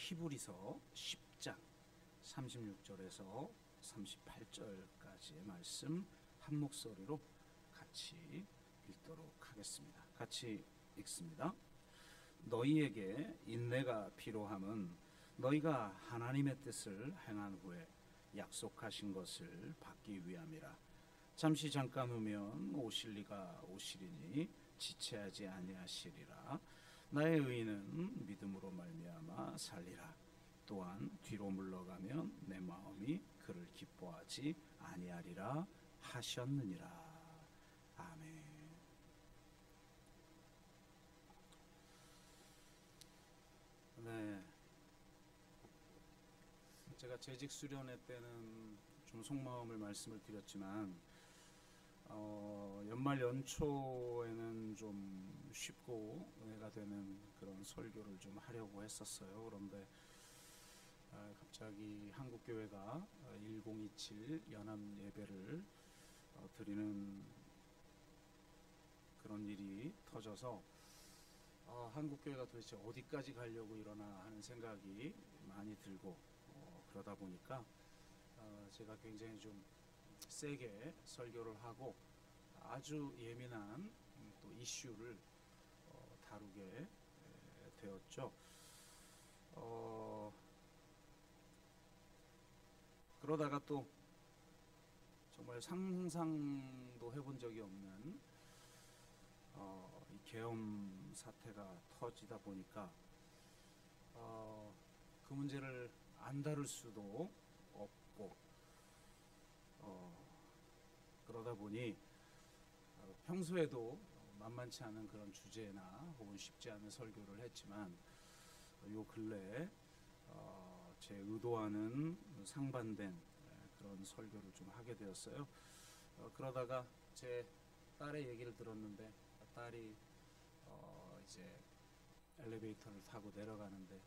히브리서 10장 36절에서 38절까지의 말씀 한 목소리로 같이 읽도록 하겠습니다. 같이 읽습니다. 너희에게 인내가 필요함은 너희가 하나님의 뜻을 행한 후에 약속하신 것을 받기 위함이라. 잠시 잠깐 후면 오실 이가 오시리니 지체하지 아니하시리라. 나의 의인은 믿음으로 말미암아 살리라. 또한 뒤로 물러가면 내 마음이 그를 기뻐하지 아니하리라 하셨느니라. 아멘. 네, 제가 재직 수련회 때는 좀 속마음을 말씀을 드렸지만 연말 연초에는 좀 쉽고 은혜가 되는 그런 설교를 좀 하려고 했었어요. 그런데 갑자기 한국교회가 1027 연합 예배를 드리는 그런 일이 터져서 한국교회가 도대체 어디까지 가려고 이러나 하는 생각이 많이 들고 그러다 보니까 제가 굉장히 좀 세게 설교를 하고 아주 예민한 또 이슈를 다루게 되었죠. 그러다가 또 정말 상상도 해본 적이 없는 이 계엄 사태가 터지다 보니까 그 문제를 안 다룰 수도 없고 그러다 보니 평소에도 만만치 않은 그런 주제나 혹은 쉽지 않은 설교를 했지만 요 근래에 제 의도와는 상반된 그런 설교를 좀 하게 되었어요. 그러다가 제 딸의 얘기를 들었는데 딸이 이제 엘리베이터를 타고 내려가는데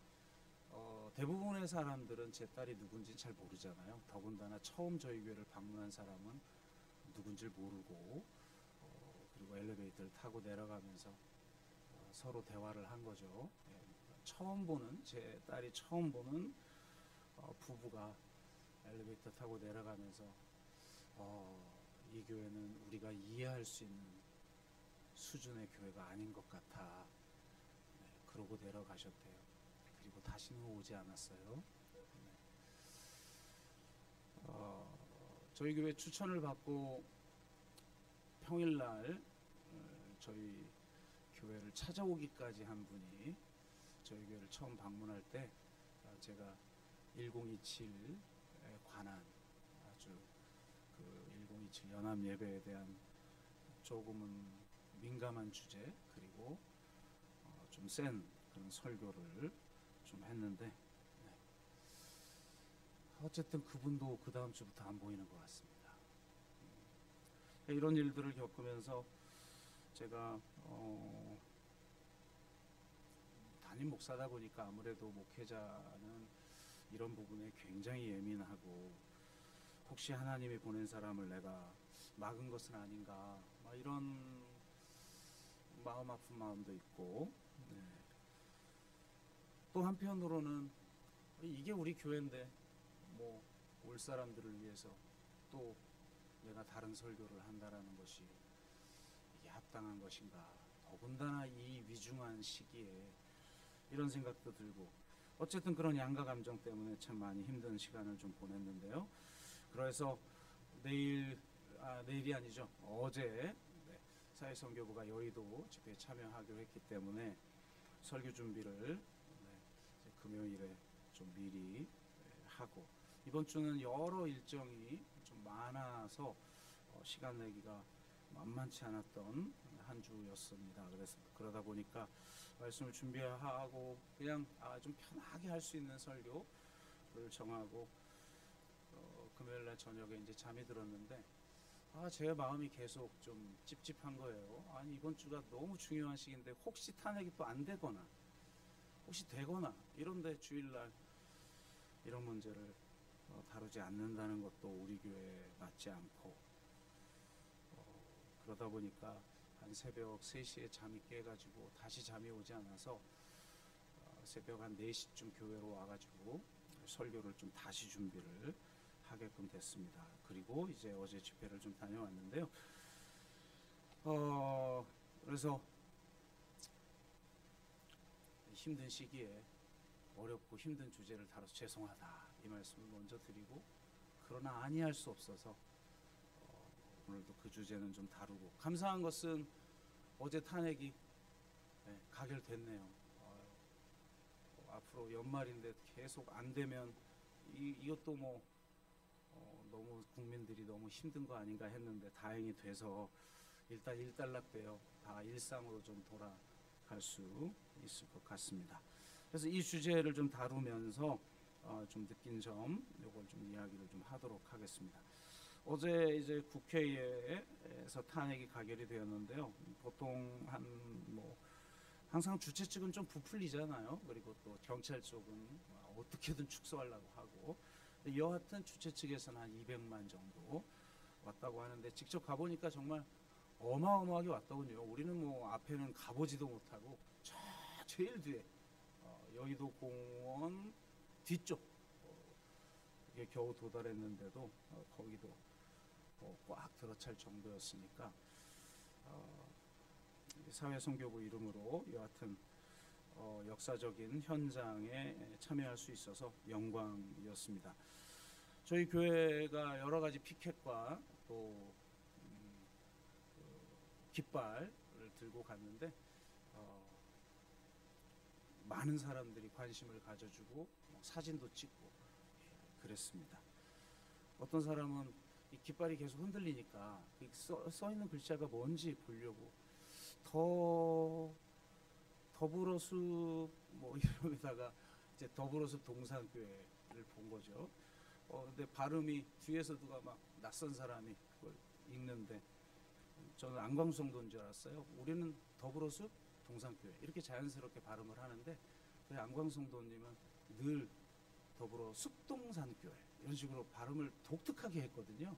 대부분의 사람들은 제 딸이 누군지 잘 모르잖아요. 더군다나 처음 저희 교회를 방문한 사람은 누군지 모르고 그리고 엘리베이터를 타고 내려가면서 서로 대화를 한 거죠. 제 딸이 처음 보는 부부가 엘리베이터 타고 내려가면서 이 교회는 우리가 이해할 수 있는 수준의 교회가 아닌 것 같아. 그러고 내려가셨대요. 그리고 다시는 오지 않았어요. 저희 교회 추천을 받고 평일날 저희 교회를 찾아오기까지 한 분이 저희 교회를 처음 방문할 때 제가 1027에 관한 아주 그 1027 연합 예배에 대한 조금은 민감한 주제 그리고 좀 센 그런 설교를 좀 했는데 어쨌든 그분도 그 다음 주부터 안 보이는 것 같습니다. 이런 일들을 겪으면서 제가 담임 목사다 보니까 아무래도 목회자는 이런 부분에 굉장히 예민하고 혹시 하나님이 보낸 사람을 내가 막은 것은 아닌가 이런 마음 아픈 마음도 있고 또 한편으로는 이게 우리 교회인데 뭐 올 사람들을 위해서 또 내가 다른 설교를 한다라는 것이 이게 합당한 것인가. 더군다나 이 위중한 시기에 이런 생각도 들고 어쨌든 그런 양가 감정 때문에 참 많이 힘든 시간을 좀 보냈는데요. 그래서 내일이 아니죠. 어제 사회선교부가 여의도 집회에 참여하기로 했기 때문에 설교 준비를 금요일에 좀 미리 하고 이번 주는 여러 일정이 좀 많아서 시간 내기가 만만치 않았던 한 주였습니다. 그래서 그러다 보니까 말씀을 준비하고 그냥 좀 편하게 할 수 있는 설교를 정하고 금요일날 저녁에 이제 잠이 들었는데 제 마음이 계속 좀 찝찝한 거예요. 아니 이번 주가 너무 중요한 시기인데 혹시 탄핵이 또 안 되거나 혹시 되거나 이런데 주일날 이런 문제를 다루지 않는다는 것도 우리 교회에 맞지 않고 그러다 보니까 한 새벽 3시에 잠이 깨가지고 다시 잠이 오지 않아서 새벽 한 4시쯤 교회로 와가지고 설교를 좀 다시 준비를 하게끔 됐습니다. 그리고 이제 어제 집회를 좀 다녀왔는데요. 그래서 힘든 시기에 어렵고 힘든 주제를 다뤄서 죄송하다 이 말씀을 먼저 드리고, 그러나 아니할 수 없어서 오늘도 그 주제는 좀 다루고, 감사한 것은 어제 탄핵이 가결됐네요. 앞으로 연말인데 계속 안 되면 이것도 뭐 너무 국민들이 너무 힘든 거 아닌가 했는데 다행히 돼서 일단 일단락되어 다 일상으로 좀 돌아갈 수 있을 것 같습니다. 그래서 이 주제를 좀 다루면서 좀 느낀 점, 이걸 좀 이야기를 좀 하도록 하겠습니다. 어제 이제 국회에서 탄핵이 가결이 되었는데요. 보통 항상 주최 측은 좀 부풀리잖아요. 그리고 또 경찰 쪽은 어떻게든 축소하려고 하고, 여하튼 주최 측에서는 한 200만 정도 왔다고 하는데, 직접 가보니까 정말 어마어마하게 왔더군요. 우리는 뭐 앞에는 가보지도 못하고 저 제일 뒤에 여의도 공원 뒤쪽 이게 겨우 도달했는데도 거기도 꽉 들어찰 정도였으니까 사회선교부 이름으로 여하튼 역사적인 현장에 참여할 수 있어서 영광이었습니다. 저희 교회가 여러 가지 피켓과 또 깃발을 들고 갔는데 많은 사람들이 관심을 가져주고 사진도 찍고 그랬습니다. 어떤 사람은 이 깃발이 계속 흔들리니까 써 있는 글자가 뭔지 보려고 더불어숲 뭐 이러다가 이제 더불어숲 동산교회를 본 거죠. 근데 발음이 뒤에서 누가 막 낯선 사람이 그걸 읽는데 저는 안광성도인 줄 알았어요. 우리는 더불어숲 동산교회 이렇게 자연스럽게 발음을 하는데, 그 안광성도님은 늘 더불어 숲동산교회 이런 식으로 발음을 독특하게 했거든요.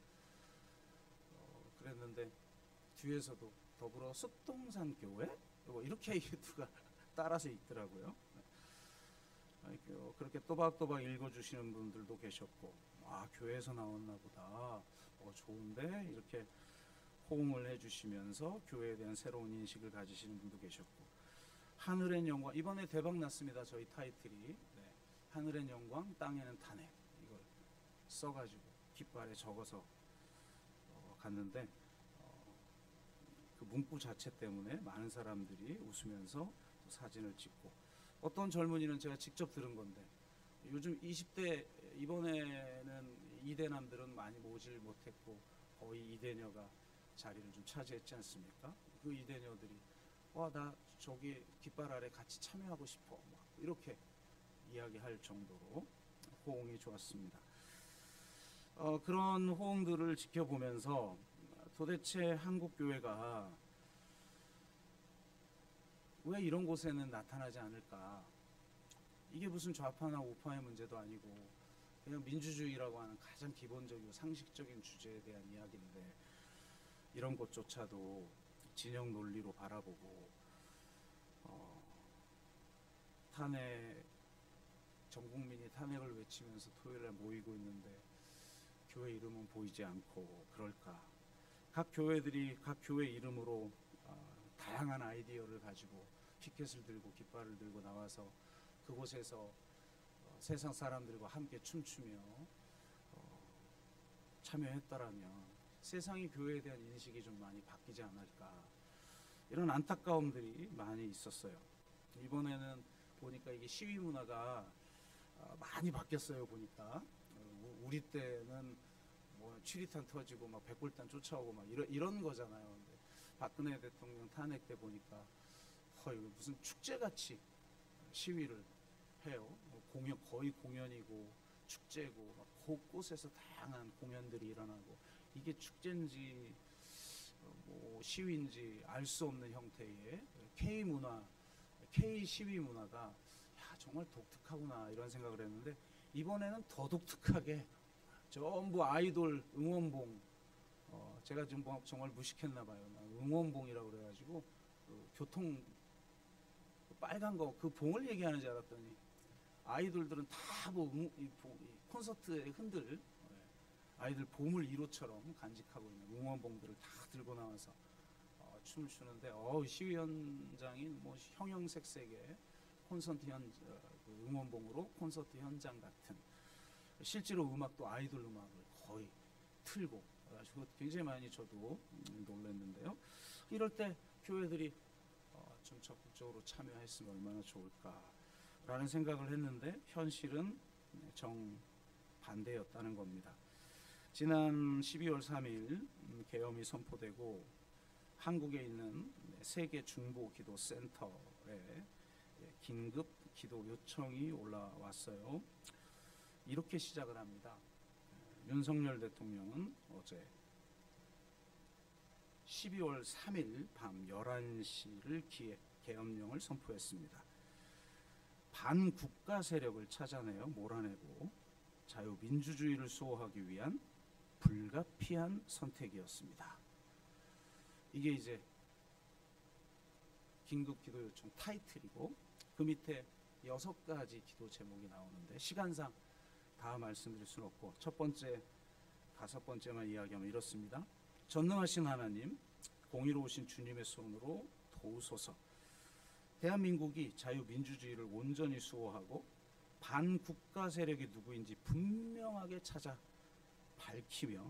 그랬는데 뒤에서도 더불어 숲동산교회 뭐 이렇게 누가 따라서 읽더라고요. 그렇게 또박또박 읽어주시는 분들도 계셨고, 교회에서 나왔나 보다, 좋은데 이렇게 호응을 해주시면서 교회에 대한 새로운 인식을 가지시는 분도 계셨고, 하늘엔 영광, 이번에 대박 났습니다. 저희 타이틀이 하늘엔 영광 땅에는 탄핵, 이걸 써가지고 깃발에 적어서 갔는데 그 문구 자체 때문에 많은 사람들이 웃으면서 사진을 찍고, 어떤 젊은이는 제가 직접 들은 건데, 요즘 20대 이번에는 이대남들은 많이 모질 못했고 거의 이대녀가 자리를 좀 차지했지 않습니까? 그 이대녀들이 나 저기 깃발 아래 같이 참여하고 싶어 막 이렇게 이야기할 정도로 호응이 좋았습니다. 그런 호응들을 지켜보면서 도대체 한국 교회가 왜 이런 곳에는 나타나지 않을까? 이게 무슨 좌파나 우파의 문제도 아니고 그냥 민주주의라고 하는 가장 기본적이고 상식적인 주제에 대한 이야기인데, 이런 것조차도 진영 논리로 바라보고 탄핵, 전 국민이 탄핵을 외치면서 토요일에 모이고 있는데 교회 이름은 보이지 않고 그럴까? 각 교회들이 각 교회 이름으로 다양한 아이디어를 가지고 피켓을 들고 깃발을 들고 나와서 그곳에서 세상 사람들과 함께 춤추며 참여했더라면 세상이 교회에 대한 인식이 좀 많이 바뀌지 않을까, 이런 안타까움들이 많이 있었어요. 이번에는 보니까 이게 시위 문화가 많이 바뀌었어요. 보니까 우리 때는 뭐 취리탄 터지고 막 백골단 쫓아오고 막 이런 거잖아요. 근데 박근혜 대통령 탄핵 때 보니까 무슨 축제같이 시위를 해요. 거의 공연이고 축제고 막 곳곳에서 다양한 공연들이 일어나고, 이게 축제인지 뭐 시위인지 알 수 없는 형태의 K 문화, K 시위 문화가 정말 독특하구나 이런 생각을 했는데, 이번에는 더 독특하게 전부 아이돌 응원봉, 제가 지금 정말 무식했나 봐요. 응원봉이라고 그래가지고 교통 빨간 거 그 봉을 얘기하는 줄 알았더니 아이돌들은 다뭐 콘서트에 흔들 아이들 보물 1호처럼 간직하고 있는 응원봉들을 다 들고 나와서 춤을 추는데 시위 현장이 뭐 형형색색의 콘서트 그 응원봉으로 콘서트 현장 같은, 실제로 음악도 아이돌 음악을 거의 틀고 그래가지고 굉장히 많이 저도 놀랐는데요. 이럴 때 교회들이 좀 적극적으로 참여했으면 얼마나 좋을까라는 생각을 했는데 현실은 정반대였다는 겁니다. 지난 12월 3일 계엄이 선포되고 한국에 있는 세계 중보 기도 센터에 긴급 기도 요청이 올라왔어요. 이렇게 시작을 합니다. 윤석열 대통령은 어제 12월 3일 밤 11시를 계엄령을 선포했습니다. 반국가 세력을 찾아내어 몰아내고 자유민주주의를 수호하기 위한 불가피한 선택이었습니다. 이게 이제 긴급기도 요청 타이틀이고 그 밑에 6가지 기도 제목이 나오는데 시간상 다 말씀드릴 수는 없고 첫 번째, 5번째만 이야기하면 이렇습니다. 전능하신 하나님, 공의로우신 주님의 손으로 도우소서. 대한민국이 자유민주주의를 온전히 수호하고 반국가 세력이 누구인지 분명하게 찾아 밝히며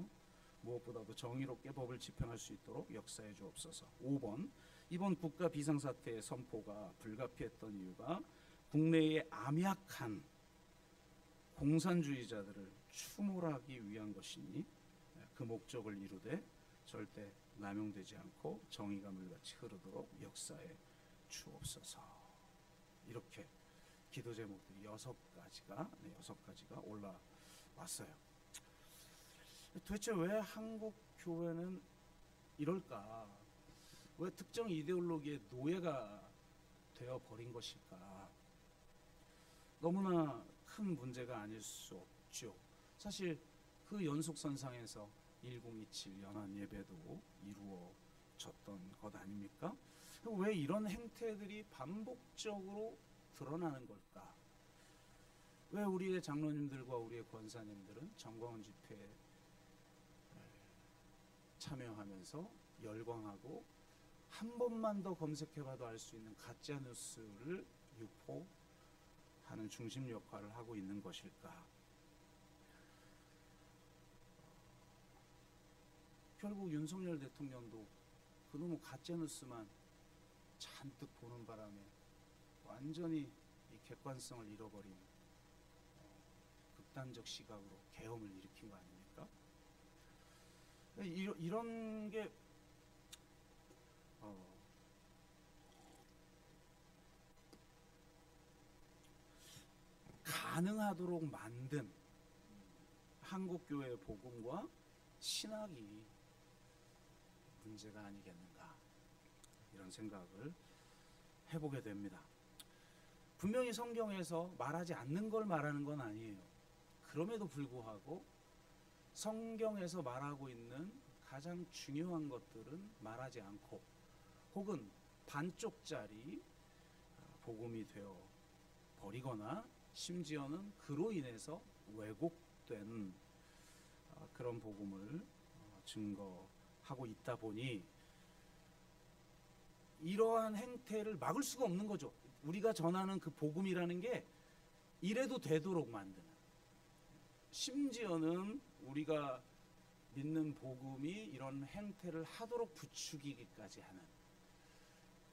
무엇보다도 정의롭게 법을 집행할 수 있도록 역사해 주옵소서. 5번, 이번 국가 비상사태의 선포가 불가피했던 이유가 국내의 암약한 공산주의자들을 추몰하기 위한 것이니 그 목적을 이루되 절대 남용되지 않고 정의가 물같이 흐르도록 역사해 주옵소서. 이렇게 기도 제목들이 6가지가 올라왔어요. 도대체 왜 한국 교회는 이럴까? 왜 특정 이데올로기의 노예가 되어버린 것일까? 너무나 큰 문제가 아닐 수 없죠. 사실 그 연속선상에서 1027 연안예배도 이루어졌던 것 아닙니까? 왜 이런 행태들이 반복적으로 드러나는 걸까? 왜 우리의 장로님들과 우리의 권사님들은 정광훈 집회에 참여하면서 열광하고 한 번만 더 검색해봐도 알 수 있는 가짜뉴스를 유포하는 중심 역할을 하고 있는 것일까? 결국 윤석열 대통령도 그놈의 가짜뉴스만 잔뜩 보는 바람에 완전히 이 객관성을 잃어버린 극단적 시각으로 계엄을 일으킨 거 아닙니까? 이런 게 가능하도록 만든 한국교회의 복음과 신학이 문제가 아니겠는가, 이런 생각을 해보게 됩니다. 분명히 성경에서 말하지 않는 걸 말하는 건 아니에요. 그럼에도 불구하고 성경에서 말하고 있는 가장 중요한 것들은 말하지 않고 혹은 반쪽짜리 복음이 되어 버리거나 심지어는 그로 인해서 왜곡된 그런 복음을 증거하고 있다 보니 이러한 행태를 막을 수가 없는 거죠. 우리가 전하는 그 복음이라는 게 이래도 되도록 만드는, 심지어는 우리가 믿는 복음이 이런 행태를 하도록 부추기기까지 하는,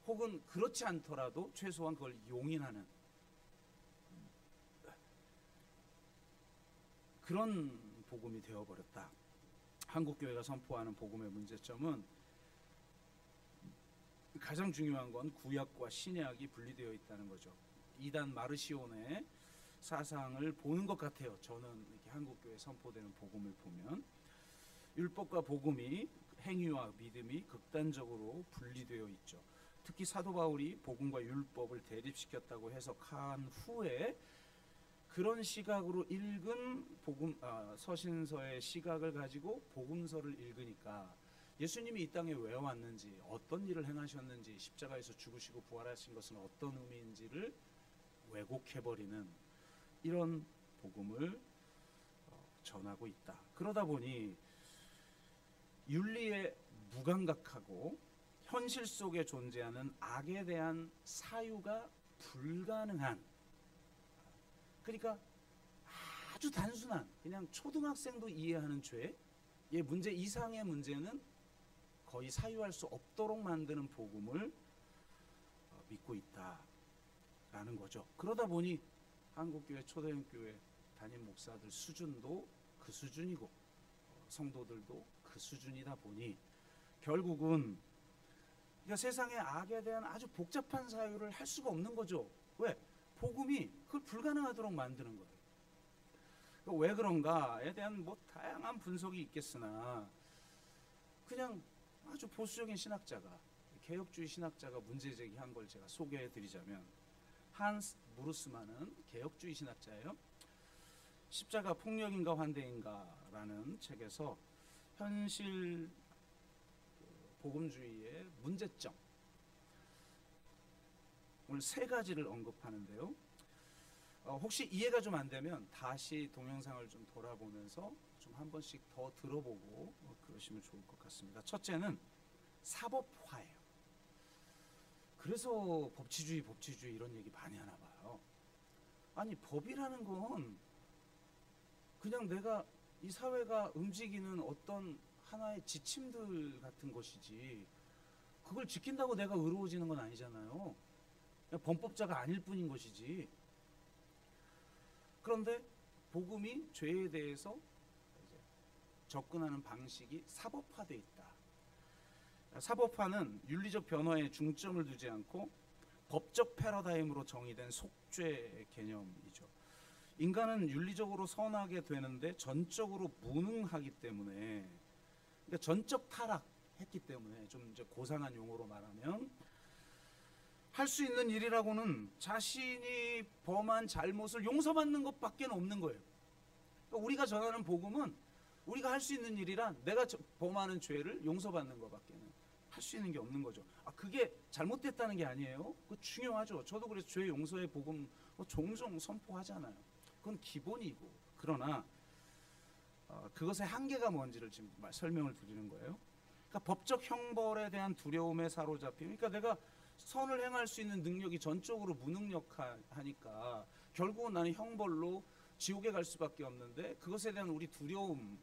혹은 그렇지 않더라도 최소한 그걸 용인하는 그런 복음이 되어버렸다. 한국교회가 선포하는 복음의 문제점은 가장 중요한 건 구약과 신약이 분리되어 있다는 거죠. 이단 마르시온의 사상을 보는 것 같아요. 저는 이렇게 한국교회 선포되는 복음을 보면 율법과 복음이, 행위와 믿음이 극단적으로 분리되어 있죠. 특히 사도 바울이 복음과 율법을 대립시켰다고 해석한 후에 그런 시각으로 읽은 복음 서신서의 시각을 가지고 복음서를 읽으니까 예수님이 이 땅에 왜 왔는지, 어떤 일을 행하셨는지, 십자가에서 죽으시고 부활하신 것은 어떤 의미인지를 왜곡해버리는 이런 복음을 전하고 있다. 그러다 보니 윤리에 무감각하고 현실 속에 존재하는 악에 대한 사유가 불가능한, 그러니까 아주 단순한 그냥 초등학생도 이해하는 죄의 문제 이상의 문제는 거의 사유할 수 없도록 만드는 복음을 믿고 있다라는 거죠. 그러다 보니 한국교회 초대형교회 담임 목사들 수준도 그 수준이고 성도들도 그 수준이다 보니 결국은 그러니까 세상의 악에 대한 아주 복잡한 사유를 할 수가 없는 거죠. 왜? 복음이 그걸 불가능하도록 만드는 거예요. 왜 그런가에 대한 다양한 분석이 있겠으나 그냥 아주 보수적인 신학자가, 개혁주의 신학자가 문제 제기한 걸 제가 소개해 드리자면, 한스 무르스만은 개혁주의 신학자예요. 십자가 폭력인가 환대인가라는 책에서 현실 복음주의의 문제점 오늘 세 가지를 언급하는데요. 혹시 이해가 좀 안 되면 다시 동영상을 좀 돌아보면서 좀 한 번씩 더 들어보고 그러시면 좋을 것 같습니다. 첫째는 사법화예요. 그래서 법치주의 이런 얘기 많이 하나 봐요. 아니, 법이라는 건 그냥 내가 이 사회가 움직이는 어떤 하나의 지침들 같은 것이지 그걸 지킨다고 내가 의로워지는 건 아니잖아요. 그냥 범법자가 아닐 뿐인 것이지. 그런데 복음이 죄에 대해서 접근하는 방식이 사법화되어 있다. 사법화는 윤리적 변화에 중점을 두지 않고 법적 패러다임으로 정의된 속죄 개념이죠. 인간은 윤리적으로 선하게 되는데 전적으로 무능하기 때문에, 그러니까 전적 타락했기 때문에, 좀 이제 고상한 용어로 말하면 할 수 있는 일이라고는 자신이 범한 잘못을 용서받는 것밖에 없는 거예요. 그러니까 우리가 전하는 복음은 우리가 할 수 있는 일이란 내가 범하는 죄를 용서받는 것밖에는 할 수 있는 게 없는 거죠. 그게 잘못됐다는 게 아니에요. 그거 중요하죠. 저도 그래서 죄 용서의 복음 종종 선포하잖아요. 그건 기본이고. 그러나 그것의 한계가 뭔지를 지금 설명을 드리는 거예요. 그러니까 법적 형벌에 대한 두려움에 사로잡힘. 그러니까 내가 선을 행할 수 있는 능력이 전적으로 무능력하니까 결국은 나는 형벌로 지옥에 갈 수밖에 없는데, 그것에 대한 우리 두려움이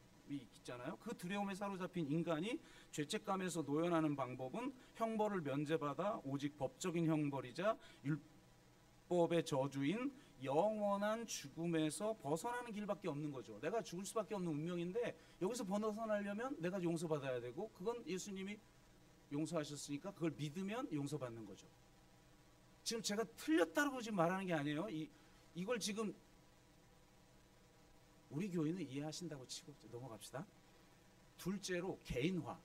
있잖아요. 그 두려움에 사로잡힌 인간이 죄책감에서 노연하는 방법은 형벌을 면제받아 오직 법적인 형벌이자 율법의 저주인 영원한 죽음에서 벗어나는 길밖에 없는 거죠. 내가 죽을 수밖에 없는 운명인데 여기서 벗어나려면 내가 용서받아야 되고, 그건 예수님이 용서하셨으니까 그걸 믿으면 용서받는 거죠. 지금 제가 틀렸다고 지금 말하는 게 아니에요. 이걸 지금 우리 교회는 이해하신다고 치고 넘어갑시다. 둘째로 개인화.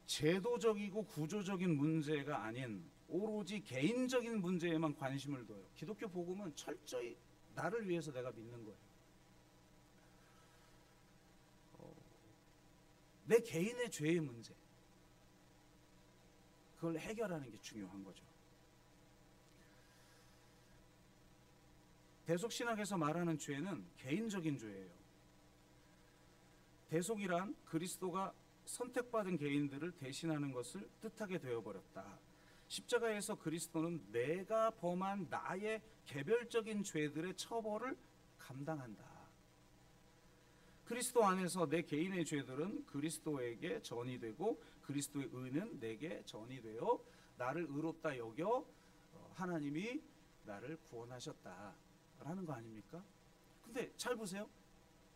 제도적이고 구조적인 문제가 아닌 오로지 개인적인 문제에만 관심을 둬요. 기독교 복음은 철저히 나를 위해서 내가 믿는 거예요. 내 개인의 죄의 문제, 그걸 해결하는 게 중요한 거죠. 대속신학에서 말하는 죄는 개인적인 죄예요. 대속이란 그리스도가 선택받은 개인들을 대신하는 것을 뜻하게 되어버렸다. 십자가에서 그리스도는 내가 범한 나의 개별적인 죄들의 처벌을 감당한다. 그리스도 안에서 내 개인의 죄들은 그리스도에게 전이되고 그리스도의 의는 내게 전이되어 나를 의롭다 여겨 하나님이 나를 구원하셨다라는 거 아닙니까? 근데 잘 보세요.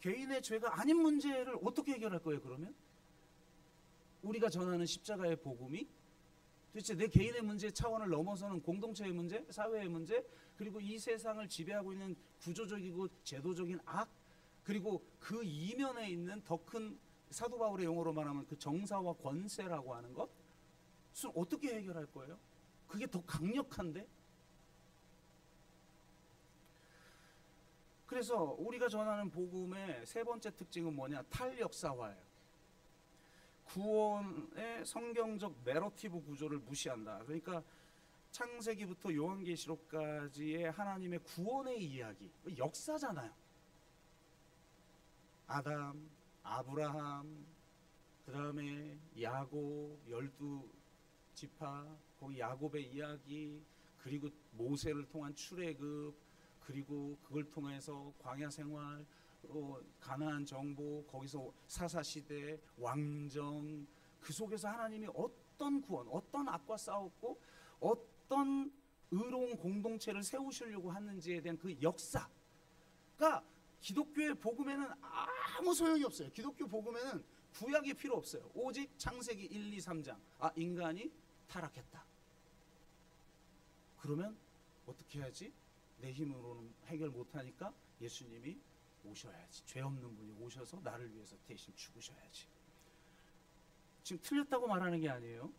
개인의 죄가 아닌 문제를 어떻게 해결할 거예요, 그러면? 우리가 전하는 십자가의 복음이 도대체 내 개인의 문제 차원을 넘어서는 공동체의 문제, 사회의 문제, 그리고 이 세상을 지배하고 있는 구조적이고 제도적인 악, 그리고 그 이면에 있는 더 큰, 사도 바울의 용어로 말하면 그 정사와 권세라고 하는 것을 어떻게 해결할 거예요? 그게 더 강력한데? 그래서 우리가 전하는 복음의 세 번째 특징은 뭐냐? 탈역사화예요. 구원의 성경적 내러티브 구조를 무시한다. 그러니까 창세기부터 요한계시록까지의 하나님의 구원의 이야기, 역사잖아요. 아담, 아브라함, 그 다음에 야곱, 12지파, 거기 야곱의 이야기, 그리고 모세를 통한 출애굽, 그리고 그걸 통해서 광야 생활, 가나안 정복, 거기서 사사시대, 왕정, 그 속에서 하나님이 어떤 구원, 어떤 악과 싸웠고 어떤 의로운 공동체를 세우시려고 하는지에 대한 그 역사가 기독교의 복음에는 아무 소용이 없어요. 기독교 복음에는 구약이 필요 없어요. 오직 창세기 1, 2, 3장. 인간이 타락했다. 그러면 어떻게 해야지? 내 힘으로는 해결 못하니까 예수님이 오셔야지. 죄 없는 분이 오셔서 나를 위해서 대신 죽으셔야지. 지금 틀렸다고 말하는 게 아니에요.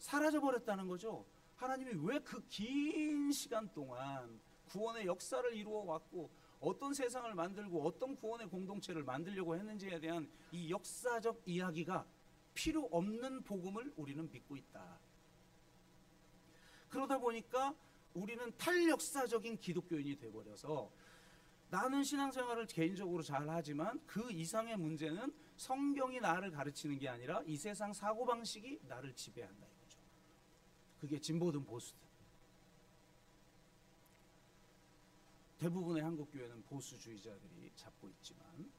사라져버렸다는 거죠. 하나님이 왜 그 긴 시간 동안 구원의 역사를 이루어 왔고 어떤 세상을 만들고 어떤 구원의 공동체를 만들려고 했는지에 대한 이 역사적 이야기가 필요 없는 복음을 우리는 믿고 있다. 그러다 보니까 우리는 탈역사적인 기독교인이 돼버려서 나는 신앙생활을 개인적으로 잘 하지만 그 이상의 문제는 성경이 나를 가르치는 게 아니라 이 세상 사고방식이 나를 지배한다 이거죠. 그게 진보든 보수든. 대부분의 한국교회는 보수주의자들이 잡고 있지만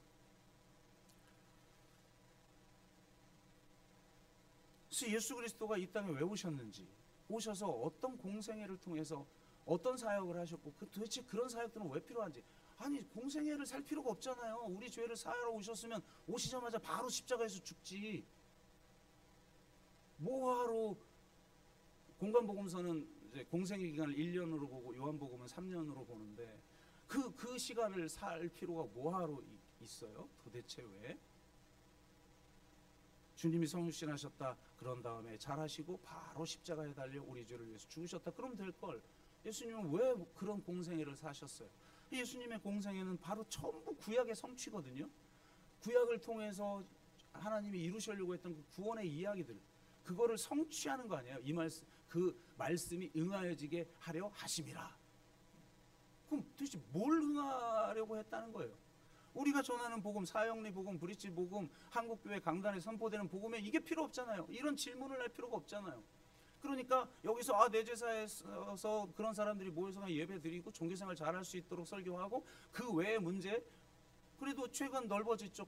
예수 그리스도가 이 땅에 왜 오셨는지, 오셔서 어떤 공생애를 통해서 어떤 사역을 하셨고 도대체 그런 사역들은 왜 필요한지. 아니 공생애를 살 필요가 없잖아요. 우리 죄를 사하러 오셨으면 오시자마자 바로 십자가에서 죽지. 뭐하러 공간복음서는 이제 공생애 기간을 1년으로 보고 요한복음은 3년으로 보는데 그 시간을 살 필요가 뭐하러 있어요? 도대체 왜? 주님이 성육신하셨다 그런 다음에 잘하시고 바로 십자가에 달려 우리 죄를 위해서 죽으셨다 그러면 될걸. 예수님은 왜 그런 공생애를 사셨어요? 예수님의 공생애는 바로 전부 구약의 성취거든요. 구약을 통해서 하나님이 이루시려고 했던 그 구원의 이야기들, 그거를 성취하는 거 아니에요? 이 말씀, 그 말씀이 응하여지게 하려 하심이라. 그럼 도대체 뭘 응하려고 했다는 거예요? 우리가 전하는 복음, 사형리 복음, 브릿지 복음, 한국교회 강단에 선포되는 복음에 이게 필요 없잖아요. 이런 질문을 할 필요가 없잖아요. 그러니까 여기서 내 제사에서 그런 사람들이 모여서 예배 드리고 종교생활 잘할 수 있도록 설교하고 그 외의 문제, 그래도 최근 넓어졌죠.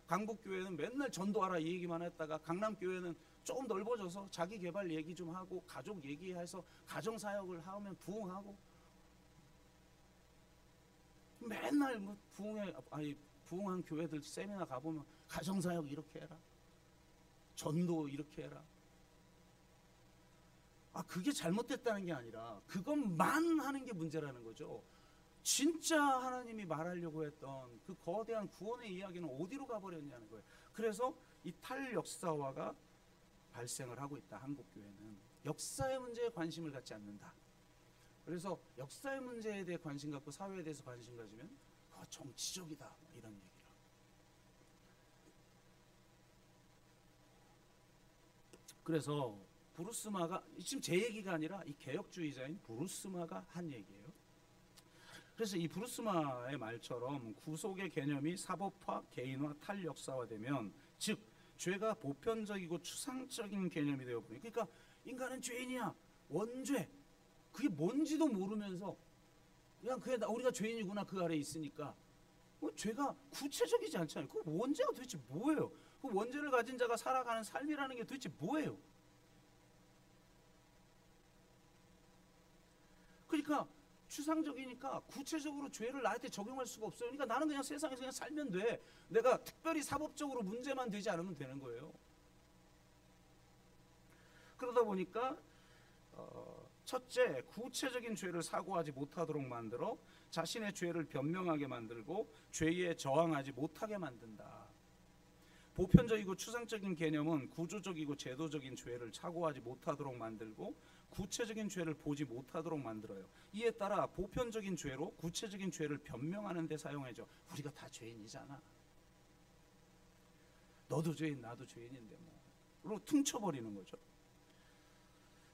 강북교회는 맨날 전도하라 이 얘기만 했다가 강남교회는 조금 넓어져서 자기 개발 얘기 좀 하고 가족 얘기해서 가정사역을 하면 부흥하고, 맨날 뭐 부흥한 교회들 세미나 가보면 가정사역 이렇게 해라, 전도 이렇게 해라. 그게 잘못됐다는 게 아니라 그것만 하는 게 문제라는 거죠. 진짜 하나님이 말하려고 했던 그 거대한 구원의 이야기는 어디로 가버렸냐는 거예요. 그래서 이 탈역사화가 발생을 하고 있다. 한국교회는 역사의 문제에 관심을 갖지 않는다. 그래서 역사의 문제에 대해 관심 갖고 사회에 대해서 관심 가지면 정치적이다 이런 얘기를. 그래서 브루스마가, 지금 제 얘기가 아니라 이 개혁주의자인 브루스마가 한 얘기예요. 그래서 이 브루스마의 말처럼 구속의 개념이 사법화, 개인화, 탈역사화되면, 즉 죄가 보편적이고 추상적인 개념이 되어버려요. 그러니까 인간은 죄인이야, 원죄, 그게 뭔지도 모르면서 그냥 우리가 죄인이구나 그 아래에 있으니까 죄가 구체적이지 않잖아요. 그 원죄가 도대체 뭐예요? 그 원죄를 가진 자가 살아가는 삶이라는 게 도대체 뭐예요? 그러니까 추상적이니까 구체적으로 죄를 나한테 적용할 수가 없어요. 그러니까 나는 그냥 세상에서 그냥 살면 돼. 내가 특별히 사법적으로 문제만 되지 않으면 되는 거예요. 그러다 보니까 첫째, 구체적인 죄를 사고하지 못하도록 만들어 자신의 죄를 변명하게 만들고 죄에 저항하지 못하게 만든다. 보편적이고 추상적인 개념은 구조적이고 제도적인 죄를 사고하지 못하도록 만들고 구체적인 죄를 보지 못하도록 만들어요. 이에 따라 보편적인 죄로 구체적인 죄를 변명하는 데 사용하죠. 우리가 다 죄인이잖아. 너도 죄인, 나도 죄인인데 뭐 퉁쳐버리는 거죠.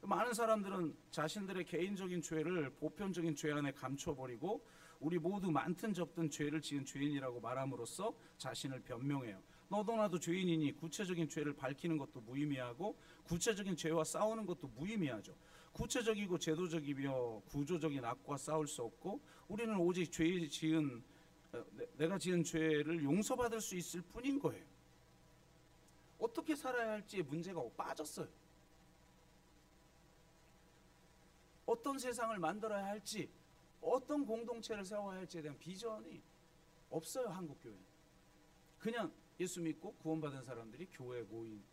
많은 사람들은 자신들의 개인적인 죄를 보편적인 죄 안에 감춰버리고 우리 모두 많든 적든 죄를 지은 죄인이라고 말함으로써 자신을 변명해요. 너도 나도 죄인이니 구체적인 죄를 밝히는 것도 무의미하고 구체적인 죄와 싸우는 것도 무의미하죠. 구체적이고 제도적이며 구조적인 악과 싸울 수 없고 우리는 오직 내가 지은 죄를 용서받을 수 있을 뿐인 거예요. 어떻게 살아야 할지에 문제가 빠졌어요. 어떤 세상을 만들어야 할지, 어떤 공동체를 세워야 할지에 대한 비전이 없어요. 한국교회는 그냥 예수 믿고 구원받은 사람들이 교회에 모인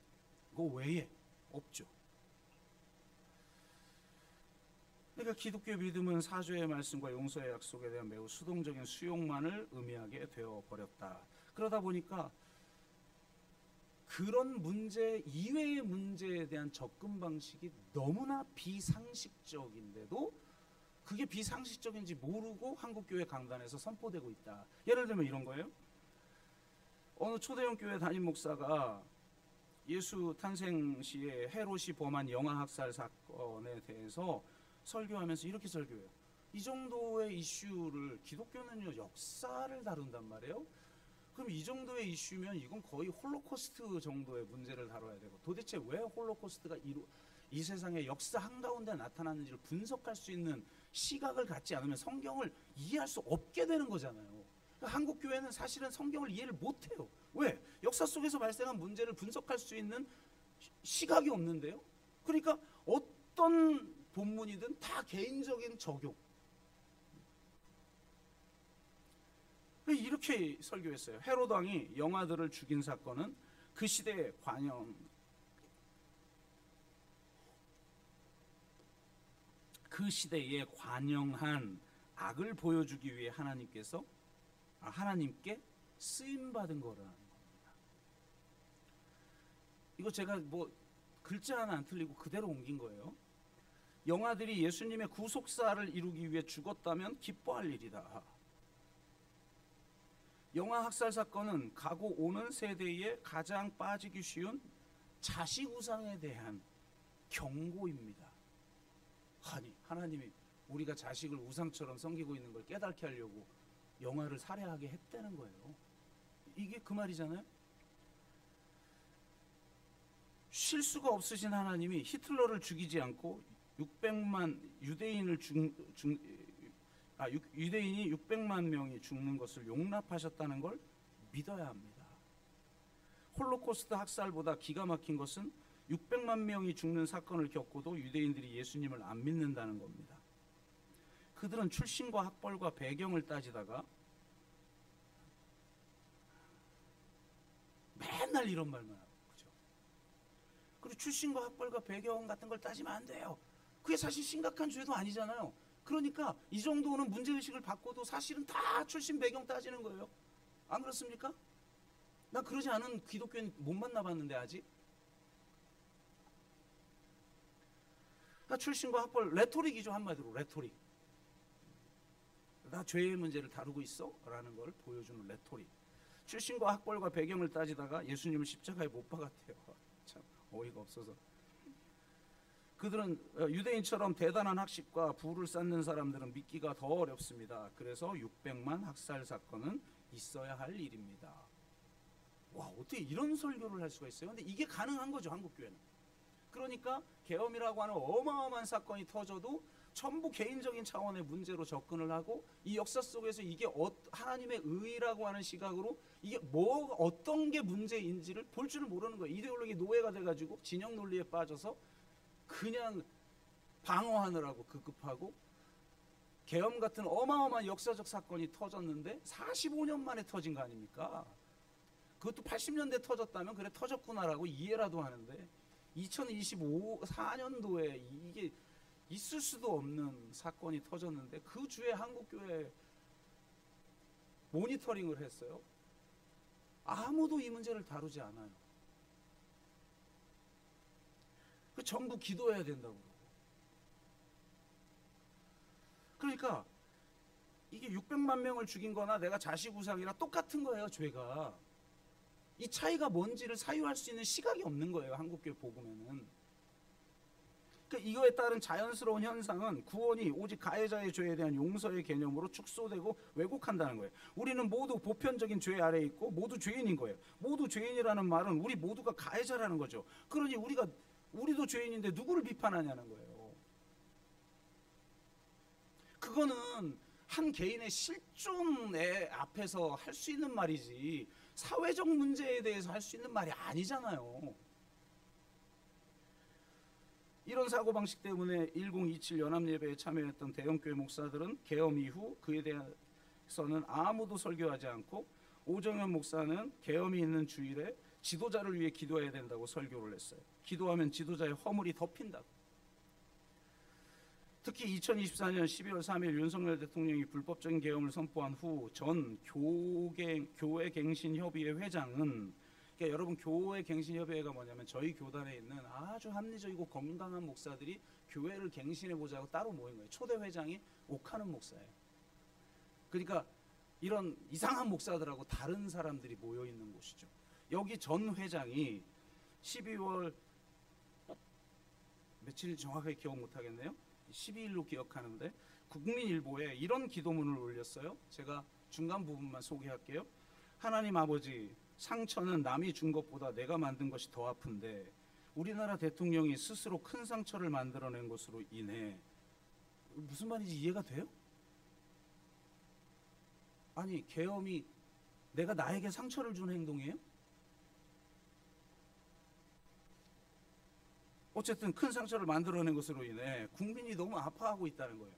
거 외에 없죠. 그러니까 기독교 믿음은 사죄의 말씀과 용서의 약속에 대한 매우 수동적인 수용만을 의미하게 되어버렸다. 그러다 보니까 그런 문제 이외의 문제에 대한 접근 방식이 너무나 비상식적인데도 그게 비상식적인지 모르고 한국교회 강단에서 선포되고 있다. 예를 들면 이런 거예요. 어느 초대형 교회 담임 목사가 예수 탄생 시에 헤롯이 범한 영아학살 사건에 대해서 설교하면서 이렇게 설교해요. 이 정도의 이슈를 기독교는요 역사를 다룬단 말이에요. 그럼 이 정도의 이슈면 이건 거의 홀로코스트 정도의 문제를 다뤄야 되고 도대체 왜 홀로코스트가 이 세상의 역사 한가운데 나타났는지를 분석할 수 있는 시각을 갖지 않으면 성경을 이해할 수 없게 되는 거잖아요. 한국 교회는 사실은 성경을 이해를 못해요. 왜? 역사 속에서 발생한 문제를 분석할 수 있는 시각이 없는데요. 그러니까 어떤 본문이든 다 개인적인 적용. 이렇게 설교했어요. 헤롯 왕이 영아들을 죽인 사건은 그 시대의 시대에 관영한 악을 보여주기 위해 하나님께 쓰임 받은 거라는 겁니다. 이거 제가 뭐 글자 하나 안 틀리고 그대로 옮긴 거예요. 영아들이 예수님의 구속사를 이루기 위해 죽었다면 기뻐할 일이다. 영아 학살 사건은 가고 오는 세대에 가장 빠지기 쉬운 자식 우상에 대한 경고입니다. 아니, 하나님이 우리가 자식을 우상처럼 섬기고 있는 걸 깨닫게 하려고 영아를 살해하게 했다는 거예요. 이게 그 말이잖아요. 실수가 없으신 하나님이 히틀러를 죽이지 않고 600만 유대인이 600만 명이 죽는 것을 용납하셨다는 걸 믿어야 합니다. 홀로코스트 학살보다 기가 막힌 것은 600만 명이 죽는 사건을 겪고도 유대인들이 예수님을 안 믿는다는 겁니다. 그들은 출신과 학벌과 배경을 따지다가 맨날 이런 말만 하고, 그죠? 그리고 출신과 학벌과 배경 같은 걸 따지면 안 돼요. 그게 사실 심각한 죄도 아니잖아요. 그러니까 이 정도는 문제의식을 받고도 사실은 다 출신 배경 따지는 거예요. 안 그렇습니까? 나 그러지 않은 기독교인 못 만나봤는데 아직. 나 출신과 학벌, 레토릭이죠. 한마디로 레토릭. 나 죄의 문제를 다루고 있어? 라는 걸 보여주는 레토릭. 출신과 학벌과 배경을 따지다가 예수님을 십자가에 못 박았대요. 참 어이가 없어서. 그들은 유대인처럼 대단한 학식과 부를 쌓는 사람들은 믿기가 더 어렵습니다. 그래서 600만 학살 사건은 있어야 할 일입니다. 와, 어떻게 이런 설교를 할 수가 있어요? 근데 이게 가능한 거죠, 한국교회는. 그러니까 계엄이라고 하는 어마어마한 사건이 터져도 전부 개인적인 차원의 문제로 접근을 하고 이 역사 속에서 이게 하나님의 의라고 하는 시각으로 이게 어떤 게 문제인지를 볼 줄을 모르는 거예요. 이데올로기 노예가 돼가지고 진영 논리에 빠져서 그냥 방어하느라고 급급하고 계엄 같은 어마어마한 역사적 사건이 터졌는데 45년 만에 터진 거 아닙니까? 그것도 80년대 터졌다면 그래 터졌구나라고 이해라도 하는데 2024년도에 이게 있을 수도 없는 사건이 터졌는데 그 주에 한국교회 모니터링을 했어요. 아무도 이 문제를 다루지 않아요. 그 전부 기도해야 된다고 그러고. 그러니까 이게 600만 명을 죽인 거나 내가 자식 우상이나 똑같은 거예요, 죄가. 이 차이가 뭔지를 사유할 수 있는 시각이 없는 거예요. 한국교회 복음에는. 그러니까 이거에 따른 자연스러운 현상은 구원이 오직 가해자의 죄에 대한 용서의 개념으로 축소되고 왜곡한다는 거예요. 우리는 모두 보편적인 죄 아래에 있고 모두 죄인인 거예요. 모두 죄인이라는 말은 우리 모두가 가해자라는 거죠. 그러니 우리도 죄인인데 누구를 비판하냐는 거예요. 그거는 한 개인의 실존의 앞에서 할 수 있는 말이지 사회적 문제에 대해서 할 수 있는 말이 아니잖아요. 이런 사고방식 때문에 1027 연합예배에 참여했던 대형교회 목사들은 계엄 이후 그에 대해서는 아무도 설교하지 않고 오정현 목사는 계엄이 있는 주일에 지도자를 위해 기도해야 된다고 설교를 했어요. 기도하면 지도자의 허물이 덮인다고. 특히 2024년 12월 3일 윤석열 대통령이 불법적인 계엄을 선포한 후 전 교회 갱신협의회 회장은, 그러니까 여러분, 교회 갱신협의회가 뭐냐면 저희 교단에 있는 아주 합리적이고 건강한 목사들이 교회를 갱신해 보자고 따로 모인 거예요. 초대 회장이 옥하는 목사예요. 그러니까 이런 이상한 목사들하고 다른 사람들이 모여 있는 곳이죠. 여기 전 회장이 12월 며칠 정확하게 기억 못 하겠네요. 12일로 기억하는데 국민일보에 이런 기도문을 올렸어요. 제가 중간 부분만 소개할게요. 하나님 아버지, 상처는 남이 준 것보다 내가 만든 것이 더 아픈데 우리나라 대통령이 스스로 큰 상처를 만들어낸 것으로 인해, 무슨 말인지 이해가 돼요? 아니, 계엄이 내가 나에게 상처를 준 행동이에요? 어쨌든 큰 상처를 만들어낸 것으로 인해 국민이 너무 아파하고 있다는 거예요.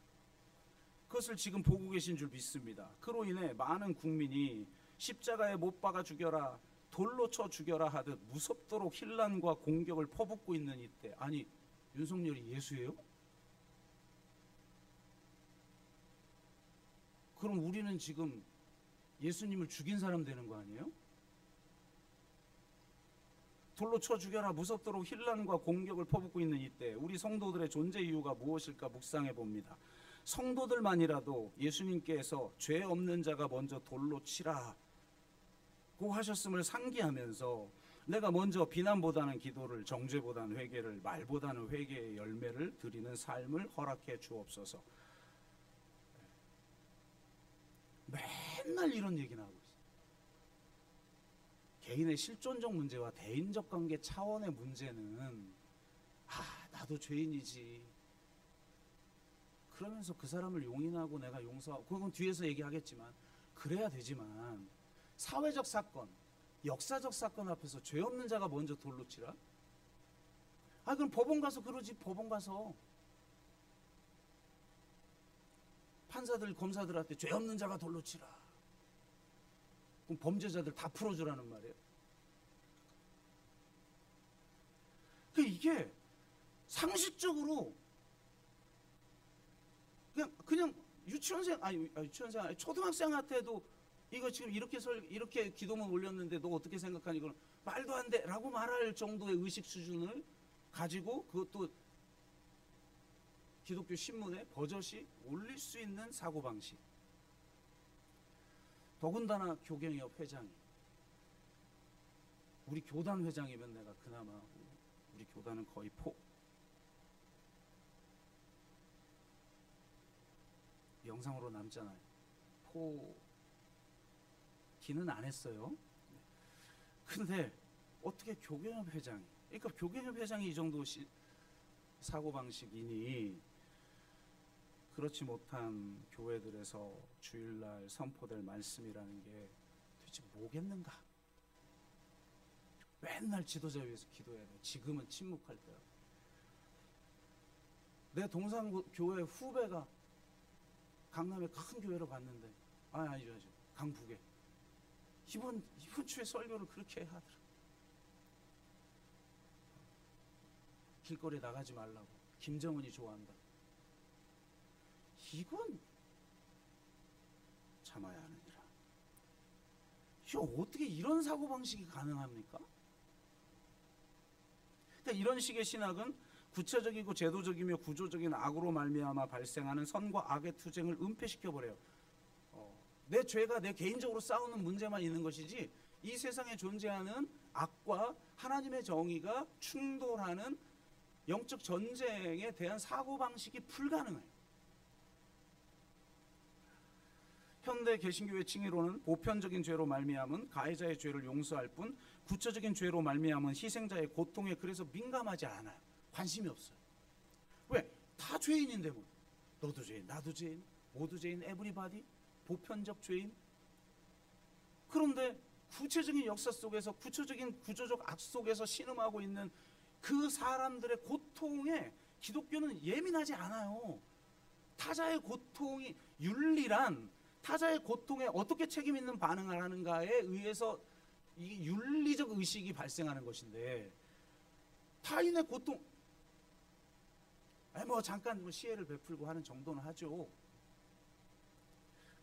그것을 지금 보고 계신 줄 믿습니다. 그로 인해 많은 국민이 십자가에 못 박아 죽여라, 돌로 쳐 죽여라 하듯 무섭도록 혼란과 공격을 퍼붓고 있는 이때, 아니, 윤석열이 예수예요? 그럼 우리는 지금 예수님을 죽인 사람 되는 거 아니에요? 돌로 쳐 죽여라, 무섭도록 혼란과 공격을 퍼붓고 있는 이때 우리 성도들의 존재 이유가 무엇일까 묵상해 봅니다. 성도들만이라도 예수님께서 죄 없는 자가 먼저 돌로 치라고 하셨음을 상기하면서 내가 먼저 비난보다는 기도를, 정죄보다는 회개를, 말보다는 회개의 열매를 드리는 삶을 허락해 주옵소서. 맨날 이런 얘기나 하고 있어요. 개인의 실존적 문제와 대인적 관계 차원의 문제는 나도 죄인이지, 그러면서 그 사람을 용인하고 내가 용서하고, 그건 뒤에서 얘기하겠지만 그래야 되지만, 사회적 사건, 역사적 사건 앞에서 죄 없는 자가 먼저 돌로 치라? 그럼 법원 가서 그러지. 법원 가서 판사들, 검사들한테 죄 없는 자가 돌로 치라. 그럼 범죄자들 다 풀어주라는 말이에요. 이게 상식적으로 그냥 유치원생 아니 초등학생한테도 이거 지금 이렇게 기도문 올렸는데 너 어떻게 생각하니? 이건 말도 안 돼라고 말할 정도의 의식 수준을 가지고 그것도 기독교 신문에 버젓이 올릴 수 있는 사고방식. 더군다나 교경협 회장이, 우리 교단 회장이면 내가 그나마, 우리 교단은 거의 영상으로 남잖아요. 기는 안 했어요. 근데 어떻게 교경협 회장이, 그러니까 교경협 회장이 이 정도 사고방식이니 그렇지 못한 교회들에서 주일날 선포될 말씀이라는 게 도대체 뭐겠는가? 맨날 지도자 위해서 기도해야 돼. 지금은 침묵할 때야. 내 동산교회 후배가 강남의 큰 교회로 갔는데, 아니죠, 강북에 이번 주에 설교를 그렇게 하더라. 길거리에 나가지 말라고, 김정은이 좋아한다. 이건 참아야 하느니라. 이거 어떻게 이런 사고방식이 가능합니까? 그러니까 이런 식의 신학은 구체적이고 제도적이며 구조적인 악으로 말미암아 발생하는 선과 악의 투쟁을 은폐시켜버려요. 내 죄가 내 개인적으로 싸우는 문제만 있는 것이지 이 세상에 존재하는 악과 하나님의 정의가 충돌하는 영적 전쟁에 대한 사고방식이 불가능해요. 현대 개신교의 칭의로는 보편적인 죄로 말미암은 가해자의 죄를 용서할 뿐 구체적인 죄로 말미암은 희생자의 고통에 그래서 민감하지 않아요. 관심이 없어요. 왜? 다 죄인인데 뭐. 너도 죄인, 나도 죄인, 모두 죄인, 에브리바디, 보편적 죄인. 그런데 구체적인 역사 속에서 구체적인 구조적 악 속에서 신음하고 있는 그 사람들의 고통에 기독교는 예민하지 않아요. 타자의 고통이 윤리란 타자의 고통에 어떻게 책임 있는 반응을 하는가에 의해서 이 윤리적 의식이 발생하는 것인데 타인의 고통 뭐 잠깐 시혜를 베풀고 하는 정도는 하죠.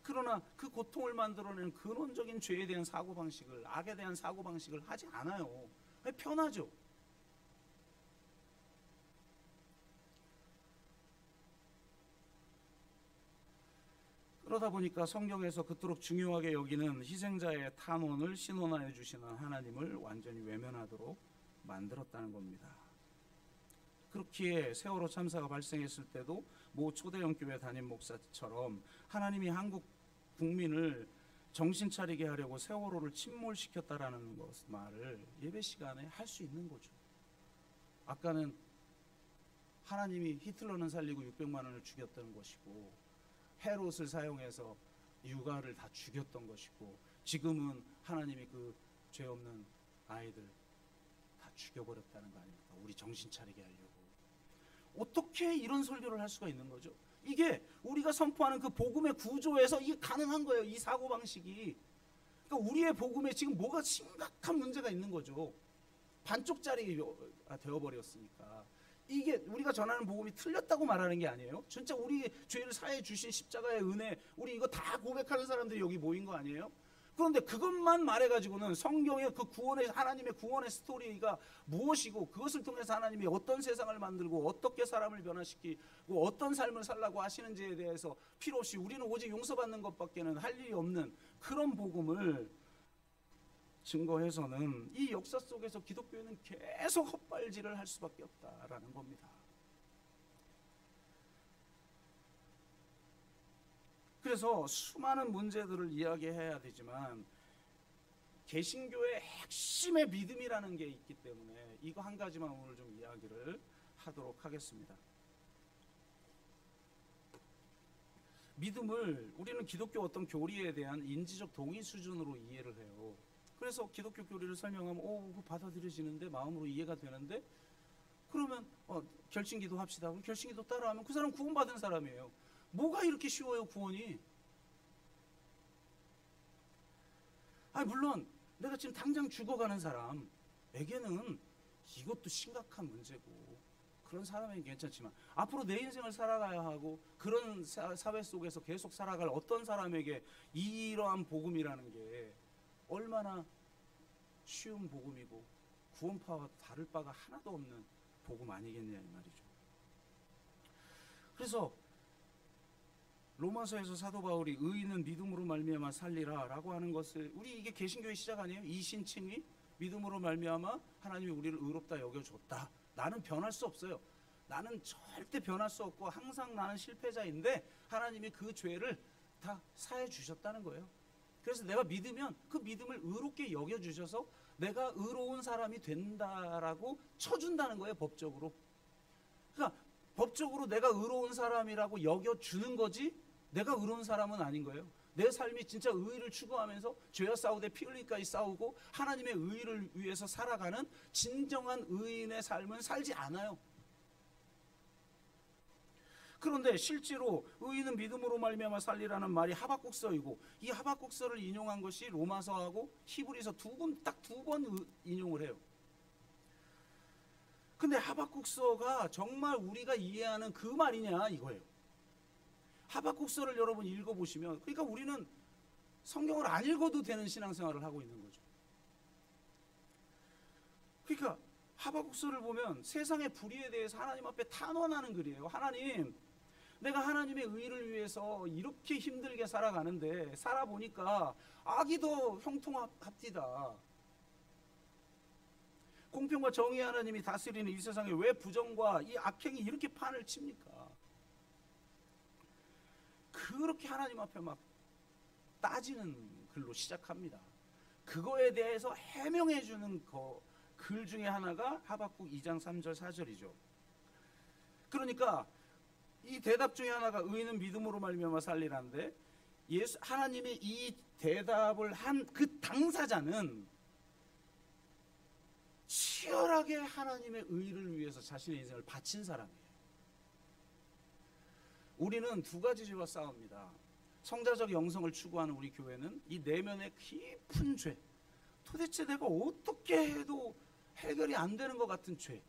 그러나 그 고통을 만들어내는 근원적인 죄에 대한 사고방식을 악에 대한 사고방식을 하지 않아요. 편하죠. 그러다 보니까 성경에서 그토록 중요하게 여기는 희생자의 탄원을 신원하여 주시는 하나님을 완전히 외면하도록 만들었다는 겁니다. 그렇기에 세월호 참사가 발생했을 때도 모 초대형 교회 담임 목사처럼 하나님이 한국 국민을 정신 차리게 하려고 세월호를 침몰시켰다라는 말을 예배 시간에 할 수 있는 거죠. 아까는 하나님이 히틀러는 살리고 600만 원을 죽였던 것이고 헤롯을 사용해서 유가를 다 죽였던 것이고 지금은 하나님이 그 죄 없는 아이들 다 죽여버렸다는 거 아닙니까? 우리 정신 차리게 하려고. 어떻게 이런 설교를 할 수가 있는 거죠? 이게 우리가 선포하는 그 복음의 구조에서 이게 가능한 거예요. 이 사고방식이. 그러니까 우리의 복음에 지금 뭐가 심각한 문제가 있는 거죠. 반쪽짜리 되어버렸으니까. 이게 우리가 전하는 복음이 틀렸다고 말하는 게 아니에요. 진짜 우리 죄를 사해 주신 십자가의 은혜, 우리 이거 다 고백하는 사람들이 여기 모인 거 아니에요? 그런데 그것만 말해가지고는 성경의 그 구원의 하나님의 구원의 스토리가 무엇이고 그것을 통해서 하나님이 어떤 세상을 만들고 어떻게 사람을 변화시키고 어떤 삶을 살라고 하시는지에 대해서 필요 없이 우리는 오직 용서받는 것밖에는 할 일이 없는 그런 복음을 증거해서는 이 역사 속에서 기독교회는 계속 헛발질을 할 수밖에 없다라는 겁니다. 그래서 수많은 문제들을 이야기해야 되지만 개신교의 핵심의 믿음이라는 게 있기 때문에 이거 한 가지만 오늘 좀 이야기를 하도록 하겠습니다. 믿음을 우리는 기독교 어떤 교리에 대한 인지적 동의 수준으로 이해를 해요. 그래서 기독교 교리를 설명하면 그거 받아들여지는데 마음으로 이해가 되는데 그러면 결신기도 합시다. 그럼 결신기도 따라하면 그 사람 구원받은 사람이에요. 뭐가 이렇게 쉬워요 구원이? 물론 내가 지금 당장 죽어가는 사람에게는 이것도 심각한 문제고 그런 사람에게 괜찮지만 앞으로 내 인생을 살아가야 하고 그런 사회 속에서 계속 살아갈 어떤 사람에게 이러한 복음이라는 게 얼마나 쉬운 복음이고 구원파와 다를 바가 하나도 없는 복음 아니겠냐 이 말이죠. 그래서 로마서에서 사도 바울이 의인은 믿음으로 말미암아 살리라 라고 하는 것을 우리 이게 개신교의 시작 아니에요? 이신칭의 믿음으로 말미암아 하나님이 우리를 의롭다 여겨줬다. 나는 변할 수 없어요. 나는 절대 변할 수 없고 항상 나는 실패자인데 하나님이 그 죄를 다 사해 주셨다는 거예요. 그래서 내가 믿으면 그 믿음을 의롭게 여겨주셔서 내가 의로운 사람이 된다라고 쳐준다는 거예요. 법적으로. 그러니까 법적으로 내가 의로운 사람이라고 여겨주는 거지 내가 의로운 사람은 아닌 거예요. 내 삶이 진짜 의의를 추구하면서 죄와 싸우되 피 흘리기까지 싸우고 하나님의 의의를 위해서 살아가는 진정한 의인의 삶은 살지 않아요. 그런데 실제로 의인은 믿음으로 말미암아 살리라는 말이 하박국서이고 이 하박국서를 인용한 것이 로마서하고 히브리서 딱 두 번 인용을 해요. 근데 하박국서가 정말 우리가 이해하는 그 말이냐 이거예요. 하박국서를 여러분 읽어보시면 그러니까 우리는 성경을 안 읽어도 되는 신앙생활을 하고 있는 거죠. 그러니까 하박국서를 보면 세상의 불의에 대해서 하나님 앞에 탄원하는 글이에요. 하나님 내가 하나님의 의를 위해서 이렇게 힘들게 살아가는데 살아보니까 악이 더 형통합디다. 공평과 정의 하나님이 다스리는 이 세상에 왜 부정과 이 악행이 이렇게 판을 칩니까? 그렇게 하나님 앞에 막 따지는 글로 시작합니다. 그거에 대해서 해명해 주는 글 중에 하나가 하박국 2장 3절 4절이죠. 그러니까 이 대답 중에 하나가 의인은 믿음으로 말미암아 살리라는데, 하나님이 이 대답을 한 그 당사자는 치열하게 하나님의 의를 위해서 자신의 인생을 바친 사람이에요. 우리는 두 가지 죄와 싸웁니다. 성자적 영성을 추구하는 우리 교회는 이 내면의 깊은 죄, 도대체 내가 어떻게 해도 해결이 안 되는 것 같은 죄,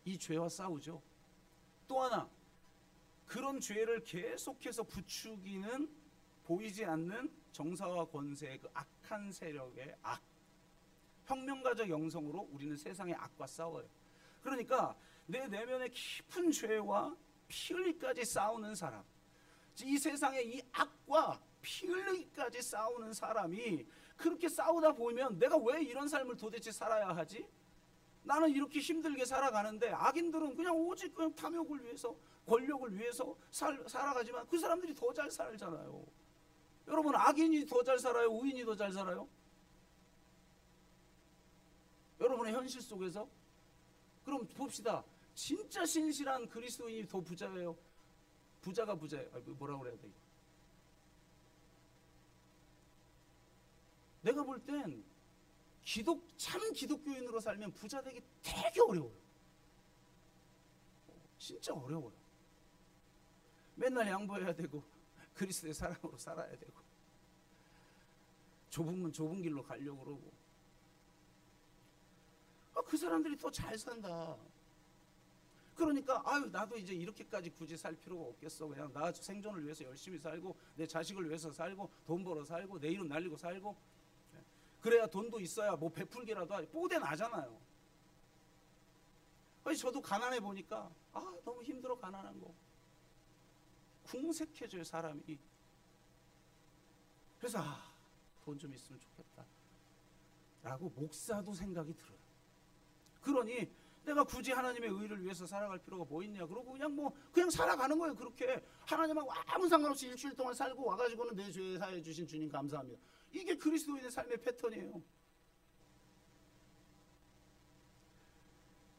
이 죄와 싸우죠. 또 하나, 그런 죄를 계속해서 부추기는 보이지 않는 정사와 권세의 그 악한 세력의 악, 혁명가적 영성으로 우리는 세상의 악과 싸워요. 그러니까 내 내면의 깊은 죄와 피 흘리기까지 싸우는 사람, 이 세상의 이 악과 피 흘리기까지 싸우는 사람이 그렇게 싸우다 보면 내가 왜 이런 삶을 도대체 살아야 하지? 나는 이렇게 힘들게 살아가는데 악인들은 그냥 오직 그냥 탐욕을 위해서, 권력을 위해서 살아가지만 그 사람들이 더 잘 살잖아요. 여러분, 악인이 더 잘 살아요? 의인이 더 잘 살아요? 여러분의 현실 속에서? 그럼 봅시다. 진짜 신실한 그리스도인이 더 부자예요? 부자가 부자예요? 뭐라고 그래야 돼? 내가 볼 땐 참 기독교인으로 살면 부자 되기 되게 어려워요. 진짜 어려워요. 맨날 양보해야 되고 그리스도의 사랑으로 살아야 되고 좁은 문 좁은 길로 가려고 그러고, 그 사람들이 더 잘 산다. 그러니까 나도 이제 이렇게까지 굳이 살 필요가 없겠어. 그냥 나 생존을 위해서 열심히 살고 내 자식을 위해서 살고 돈 벌어 살고 내 이름 날리고 살고, 그래야 돈도 있어야 뭐 베풀기라도 하지. 뽀대 나잖아요. 저도 가난해 보니까 너무 힘들어. 가난한 거 궁색해져요, 사람이. 그래서 돈 좀 있으면 좋겠다 라고 목사도 생각이 들어요. 그러니 내가 굳이 하나님의 의를 위해서 살아갈 필요가 뭐 있냐, 그러고 그냥 살아가는 거예요. 그렇게 하나님하고 아무 상관없이 일주일 동안 살고 와가지고는 내 죄 사해 주신 주님 감사합니다. 이게 그리스도인의 삶의 패턴이에요.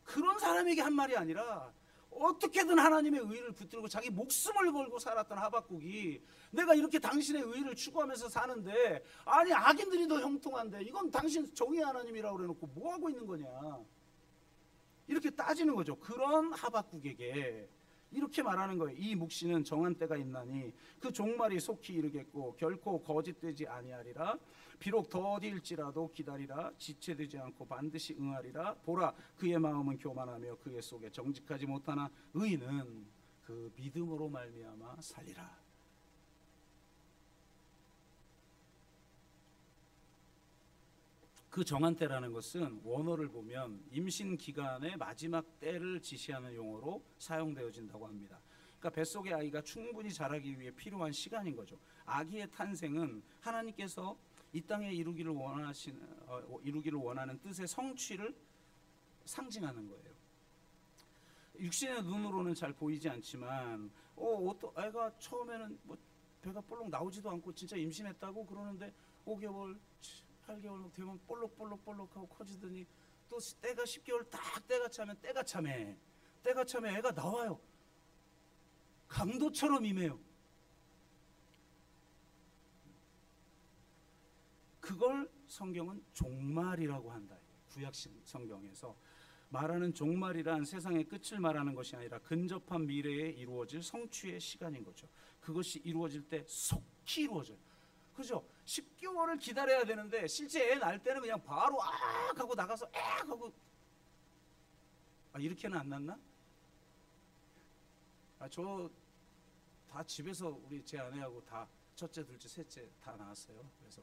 그런 사람에게 한 말이 아니라 어떻게든 하나님의 의를 붙들고 자기 목숨을 걸고 살았던 하박국이, 내가 이렇게 당신의 의를 추구하면서 사는데 아니 악인들이 더 형통한데 이건 당신 정의 하나님이라고 그래놓고 뭐 하고 있는 거냐, 이렇게 따지는 거죠. 그런 하박국에게 이렇게 말하는 거예요. 이 묵시는 정한 때가 있나니 그 종말이 속히 이르겠고 결코 거짓되지 아니하리라. 비록 더딜지라도 기다리라. 지체되지 않고 반드시 응하리라. 보라, 그의 마음은 교만하며 그의 속에 정직하지 못하나 의인은 그 믿음으로 말미암아 살리라. 그 정한 때라는 것은 원어를 보면 임신 기간의 마지막 때를 지시하는 용어로 사용되어진다고 합니다. 그러니까 뱃속의 아이가 충분히 자라기 위해 필요한 시간인 거죠. 아기의 탄생은 하나님께서 이 땅에 이루기를 원하는 뜻의 성취를 상징하는 거예요. 육신의 눈으로는 잘 보이지 않지만 애가 처음에는 배가 볼록 나오지도 않고 진짜 임신했다고 그러는데 5개월 8개월 되면 볼록볼록하고 커지더니 또 때가 10개월 딱 때가 차면 때가 참에 애가 나와요. 강도처럼 임해요. 그걸 성경은 종말이라고 한다. 구약 성경에서 말하는 종말이란 세상의 끝을 말하는 것이 아니라 근접한 미래에 이루어질 성취의 시간인 거죠. 그것이 이루어질 때 속히 이루어져요. 그죠? 10개월을 기다려야 되는데 실제 애 날 때는 그냥 바로 하고 나가서 하고 이렇게는 안 났나? 저 다 집에서 우리 제 아내하고 다 첫째, 둘째, 셋째 다 낳았어요. 그래서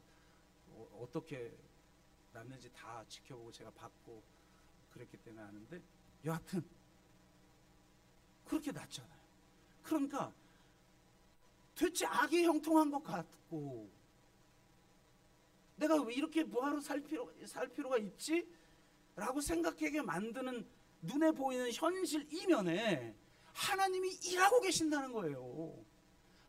어떻게 낳는지 다 지켜보고 제가 봤고 그랬기 때문에 아는데, 여하튼 그렇게 낳잖아요. 그러니까 대체 악에 형통한 것 같고 내가 왜 이렇게 뭐하러 살 필요가 있지? 라고 생각하게 만드는 눈에 보이는 현실 이면에 하나님이 일하고 계신다는 거예요.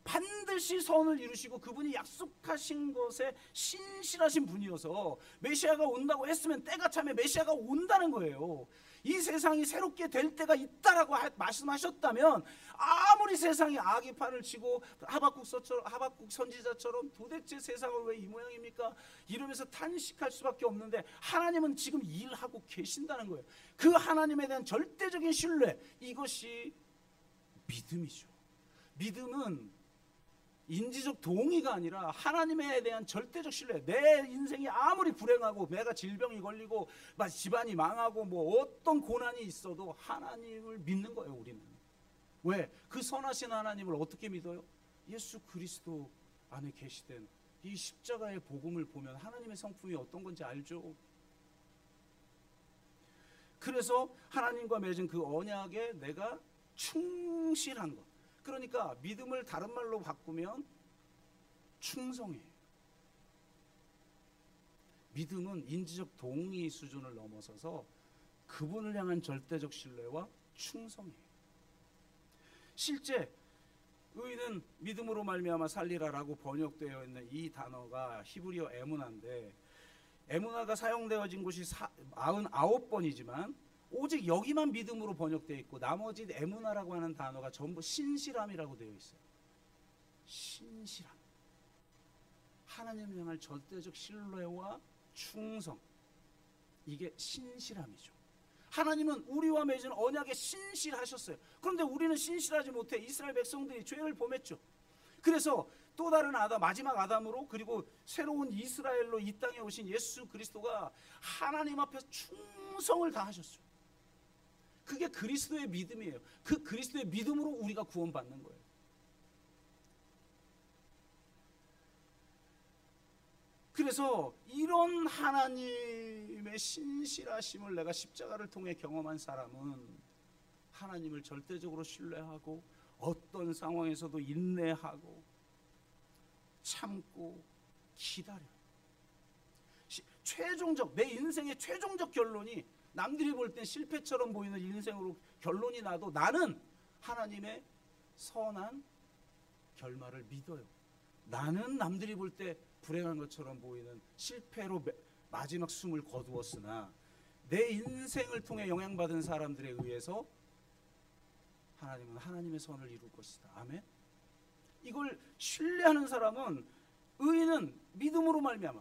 반드시 선을 이루시고 그분이 약속하신 것에 신실하신 분이어서 메시아가 온다고 했으면 때가 차면 메시아가 온다는 거예요. 이 세상이 새롭게 될 때가 있다라고 말씀하셨다면 아무리 세상이 악의 판을 치고 하박국 선지자처럼 도대체 세상은 왜 이 모양입니까? 이러면서 탄식할 수밖에 없는데 하나님은 지금 일하고 계신다는 거예요. 그 하나님에 대한 절대적인 신뢰, 이것이 믿음이죠. 믿음은 인지적 동의가 아니라 하나님에 대한 절대적 신뢰. 내 인생이 아무리 불행하고 내가 질병이 걸리고 집안이 망하고 뭐 어떤 고난이 있어도 하나님을 믿는 거예요. 우리는. 왜? 그 선하신 하나님을 어떻게 믿어요? 예수 그리스도 안에 계시된 이 십자가의 복음을 보면 하나님의 성품이 어떤 건지 알죠. 그래서 하나님과 맺은 그 언약에 내가 충실한 것. 그러니까 믿음을 다른 말로 바꾸면 충성이에요. 믿음은 인지적 동의 수준을 넘어서서 그분을 향한 절대적 신뢰와 충성이에요. 실제 의인은 믿음으로 말미암아 살리라라고 번역되어 있는 이 단어가 히브리어 에무나인데, 에무나가 사용되어진 곳이 99번이지만 오직 여기만 믿음으로 번역되어 있고 나머지 에무나라고 하는 단어가 전부 신실함이라고 되어 있어요. 신실함. 하나님을 향할 절대적 신뢰와 충성. 이게 신실함이죠. 하나님은 우리와 맺은 언약에 신실하셨어요. 그런데 우리는 신실하지 못해 이스라엘 백성들이 죄를 범했죠. 그래서 또 다른 아담, 마지막 아담으로 그리고 새로운 이스라엘로 이 땅에 오신 예수 그리스도가 하나님 앞에 충성을 다하셨어요. 그게 그리스도의 믿음이에요. 그 그리스도의 믿음으로 우리가 구원받는 거예요. 그래서 이런 하나님의 신실하심을 내가 십자가를 통해 경험한 사람은 하나님을 절대적으로 신뢰하고 어떤 상황에서도 인내하고 참고 기다려요. 최종적, 내 인생의 최종적 결론이 남들이 볼 땐 실패처럼 보이는 인생으로 결론이 나도 나는 하나님의 선한 결말을 믿어요. 나는 남들이 볼 때 불행한 것처럼 보이는 실패로 마지막 숨을 거두었으나 내 인생을 통해 영향받은 사람들에 의해서 하나님은 하나님의 선을 이룰 것이다. 아멘. 이걸 신뢰하는 사람은, 의인은 믿음으로 말미암아.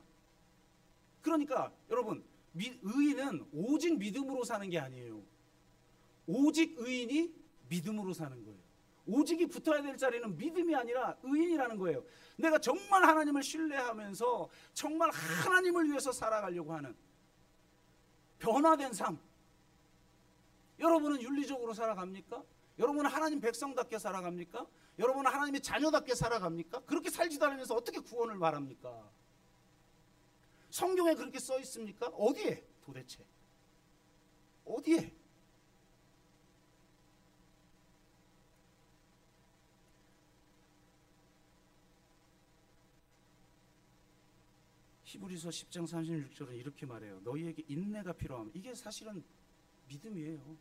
그러니까 여러분, 의인은 오직 믿음으로 사는 게 아니에요. 오직 의인이 믿음으로 사는 거예요. 오직이 붙어야 될 자리는 믿음이 아니라 의인이라는 거예요. 내가 정말 하나님을 신뢰하면서 정말 하나님을 위해서 살아가려고 하는 변화된 삶. 여러분은 윤리적으로 살아갑니까? 여러분은 하나님 백성답게 살아갑니까? 여러분은 하나님의 자녀답게 살아갑니까? 그렇게 살지도 않으면서 어떻게 구원을 말합니까? 성경에 그렇게 써 있습니까? 어디에 도대체? 어디에? 히브리서 10장 36절은 이렇게 말해요. 너희에게 인내가 필요함. 이게 사실은 믿음이에요.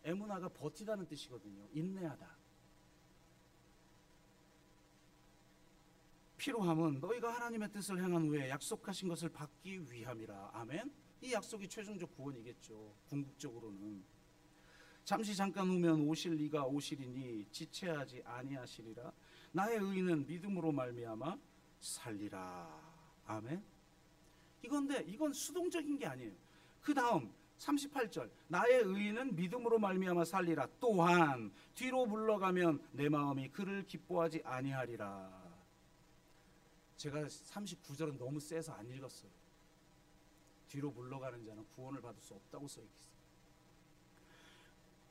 에무나가 버티다는 뜻이거든요. 인내하다. 필요함은 너희가 하나님의 뜻을 행한 후에 약속하신 것을 받기 위함이라. 아멘. 이 약속이 최종적 구원이겠죠. 궁극적으로는. 잠시 잠깐 후면 오실 이가 오시리니 지체하지 아니하시리라. 나의 의인은 믿음으로 말미암아 살리라. 아멘. 이건 수동적인 게 아니에요. 그 다음 38절, 나의 의인은 믿음으로 말미암아 살리라. 또한 뒤로 물러가면 내 마음이 그를 기뻐하지 아니하리라. 제가 39절은 너무 세서 안 읽었어요. 뒤로 물러가는 자는 구원을 받을 수 없다고 써있어요.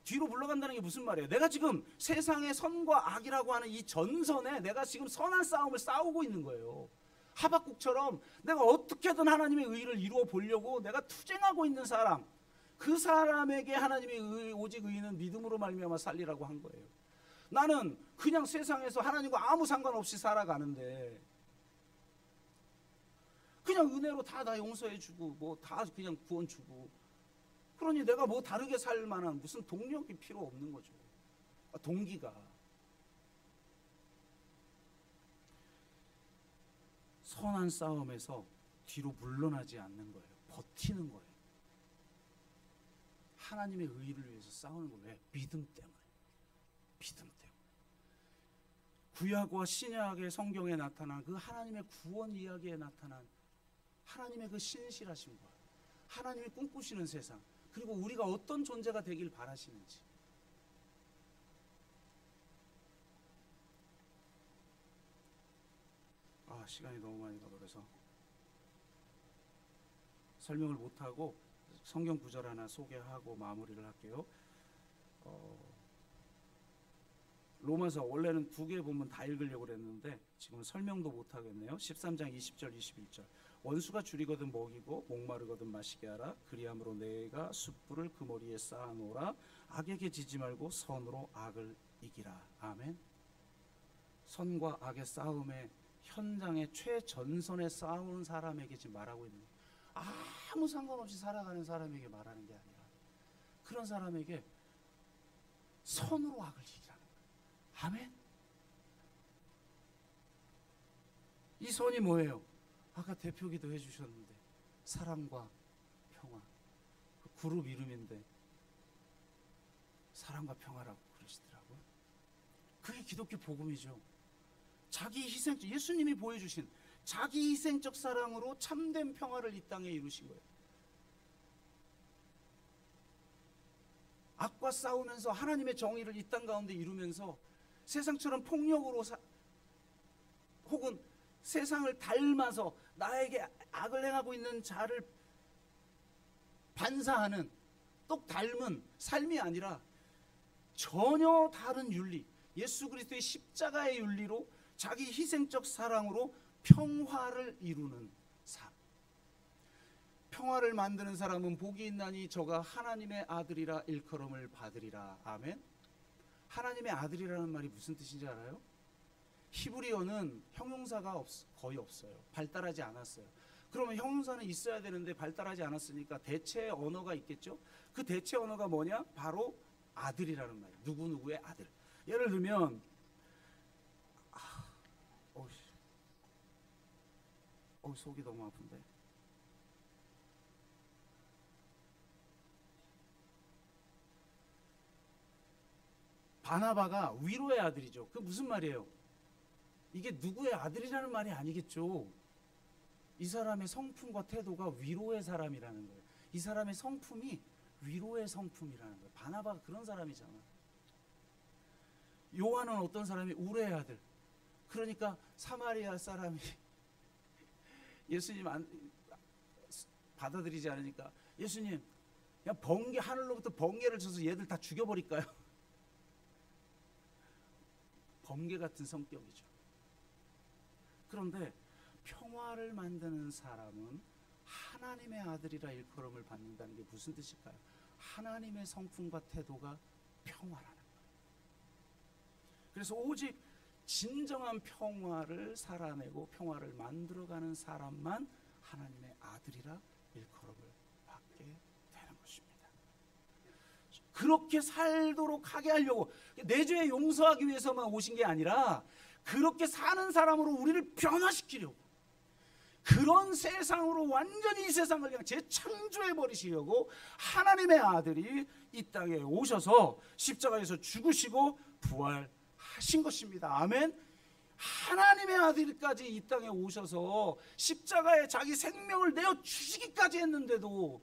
뒤로 물러간다는 게 무슨 말이에요? 내가 지금 세상의 선과 악이라고 하는 이 전선에 내가 지금 선한 싸움을 싸우고 있는 거예요. 하박국처럼 내가 어떻게든 하나님의 의를 이루어 보려고 내가 투쟁하고 있는 사람, 그 사람에게 하나님의 오직 의인은 믿음으로 말미암아 살리라고 한 거예요. 나는 그냥 세상에서 하나님과 아무 상관없이 살아가는데 그냥 은혜로 다 용서해주고 뭐 다 그냥 구원 주고, 그러니 내가 뭐 다르게 살 만한 무슨 동력이 필요 없는 거죠. 동기가. 선한 싸움에서 뒤로 물러나지 않는 거예요. 버티는 거예요. 하나님의 의를 위해서 싸우는 거예요. 왜? 믿음 때문에. 믿음 때문에. 구약과 신약의 성경에 나타난 그 하나님의 구원 이야기에 나타난 하나님의 그 신실하심과 하나님이 꿈꾸시는 세상, 그리고 우리가 어떤 존재가 되길 바라시는지. 시간이 너무 많이 가버려서 설명을 못하고 성경 구절 하나 소개하고 마무리를 할게요. 로마서 원래는 2개 본문 다 읽으려고 그랬는데 지금 설명도 못하겠네요. 13장 20절 21절. 원수가 줄이거든 먹이고 목마르거든 마시게 하라. 그리함으로 내가 숯불을 그 머리에 쌓아놓으라. 악에게 지지 말고 선으로 악을 이기라. 아멘. 선과 악의 싸움의 현장의 최전선에 싸우는 사람에게 지금 말하고 있는 거예요. 아무 상관없이 살아가는 사람에게 말하는 게 아니라 그런 사람에게 선으로 악을 이기라는 거예요. 아멘. 이 선이 뭐예요? 아까 대표기도 해주셨는데 사랑과 평화, 그 그룹 이름인데 사랑과 평화라고 그러시더라고요. 그게 기독교 복음이죠. 자기 희생적, 예수님이 보여주신 자기 희생적 사랑으로 참된 평화를 이 땅에 이루신 거예요. 악과 싸우면서 하나님의 정의를 이 땅 가운데 이루면서 세상처럼 폭력으로 혹은 세상을 닮아서 나에게 악을 행하고 있는 자를 반사하는 똑 닮은 삶이 아니라 전혀 다른 윤리, 예수 그리스도의 십자가의 윤리로 자기 희생적 사랑으로 평화를 이루는 삶. 평화를 만드는 사람은 복이 있나니 저가 하나님의 아들이라 일컬음을 받으리라. 아멘. 하나님의 아들이라는 말이 무슨 뜻인지 알아요? 히브리어는 형용사가 거의 없어요. 발달하지 않았어요. 그러면 형용사는 있어야 되는데 발달하지 않았으니까 대체 언어가 있겠죠? 그 대체 언어가 뭐냐? 바로 아들이라는 말이에요. 누구누구의 아들. 예를 들면 속이 너무 아픈데. 바나바가 위로의 아들이죠. 그게 무슨 말이에요? 이게 누구의 아들이라는 말이 아니겠죠. 이 사람의 성품과 태도가 위로의 사람이라는 거예요. 이 사람의 성품이 위로의 성품이라는 거예요. 바나바가 그런 사람이잖아. 요한은 어떤 사람이? 우레의 아들. 그러니까 사마리아 사람이 예수님 받아들이지 않으니까 예수님 그냥 번개, 하늘로부터 번개를 쳐서 얘들 다 죽여버릴까요? 번개 같은 성격이죠. 그런데 평화를 만드는 사람은 하나님의 아들이라 일컬음을 받는다는 게 무슨 뜻일까요? 하나님의 성품과 태도가 평화라는 거예요. 그래서 오직 진정한 평화를 살아내고 평화를 만들어가는 사람만 하나님의 아들이라 일컬음을 받게 되는 것입니다. 그렇게 살도록 하게 하려고, 내 죄 용서하기 위해서만 오신 게 아니라 그렇게 사는 사람으로 우리를 변화시키려고, 그런 세상으로 완전히 이 세상을 그냥 재창조해 버리시려고 하나님의 아들이 이 땅에 오셔서 십자가에서 죽으시고 부활하신 것입니다. 아멘. 하나님의 아들까지 이 땅에 오셔서 십자가에 자기 생명을 내어 주시기까지 했는데도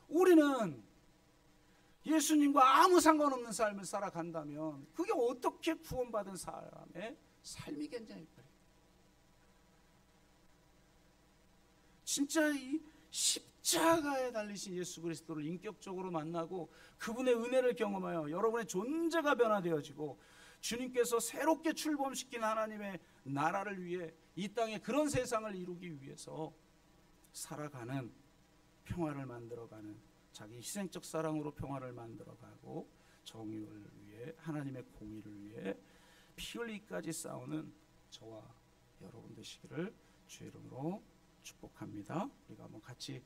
우리는 예수님과 아무 상관없는 삶을 살아간다면 그게 어떻게 구원받은 사람의 삶이겠냐니까요. 진짜 이 십자가에 달리신 예수 그리스도를 인격적으로 만나고 그분의 은혜를 경험하여 여러분의 존재가 변화되어지고 주님께서 새롭게 출범시킨 하나님의 나라를 위해 이 땅에 그런 세상을 이루기 위해서 살아가는, 평화를 만들어가는, 자기 희생적 사랑으로 평화를 만들어가고 정의를 위해 하나님의 공의를 위해 피 흘리기까지 싸우는 저와 여러분 되시기를 주의 이름으로 축복합니다. 우리가 한번 같이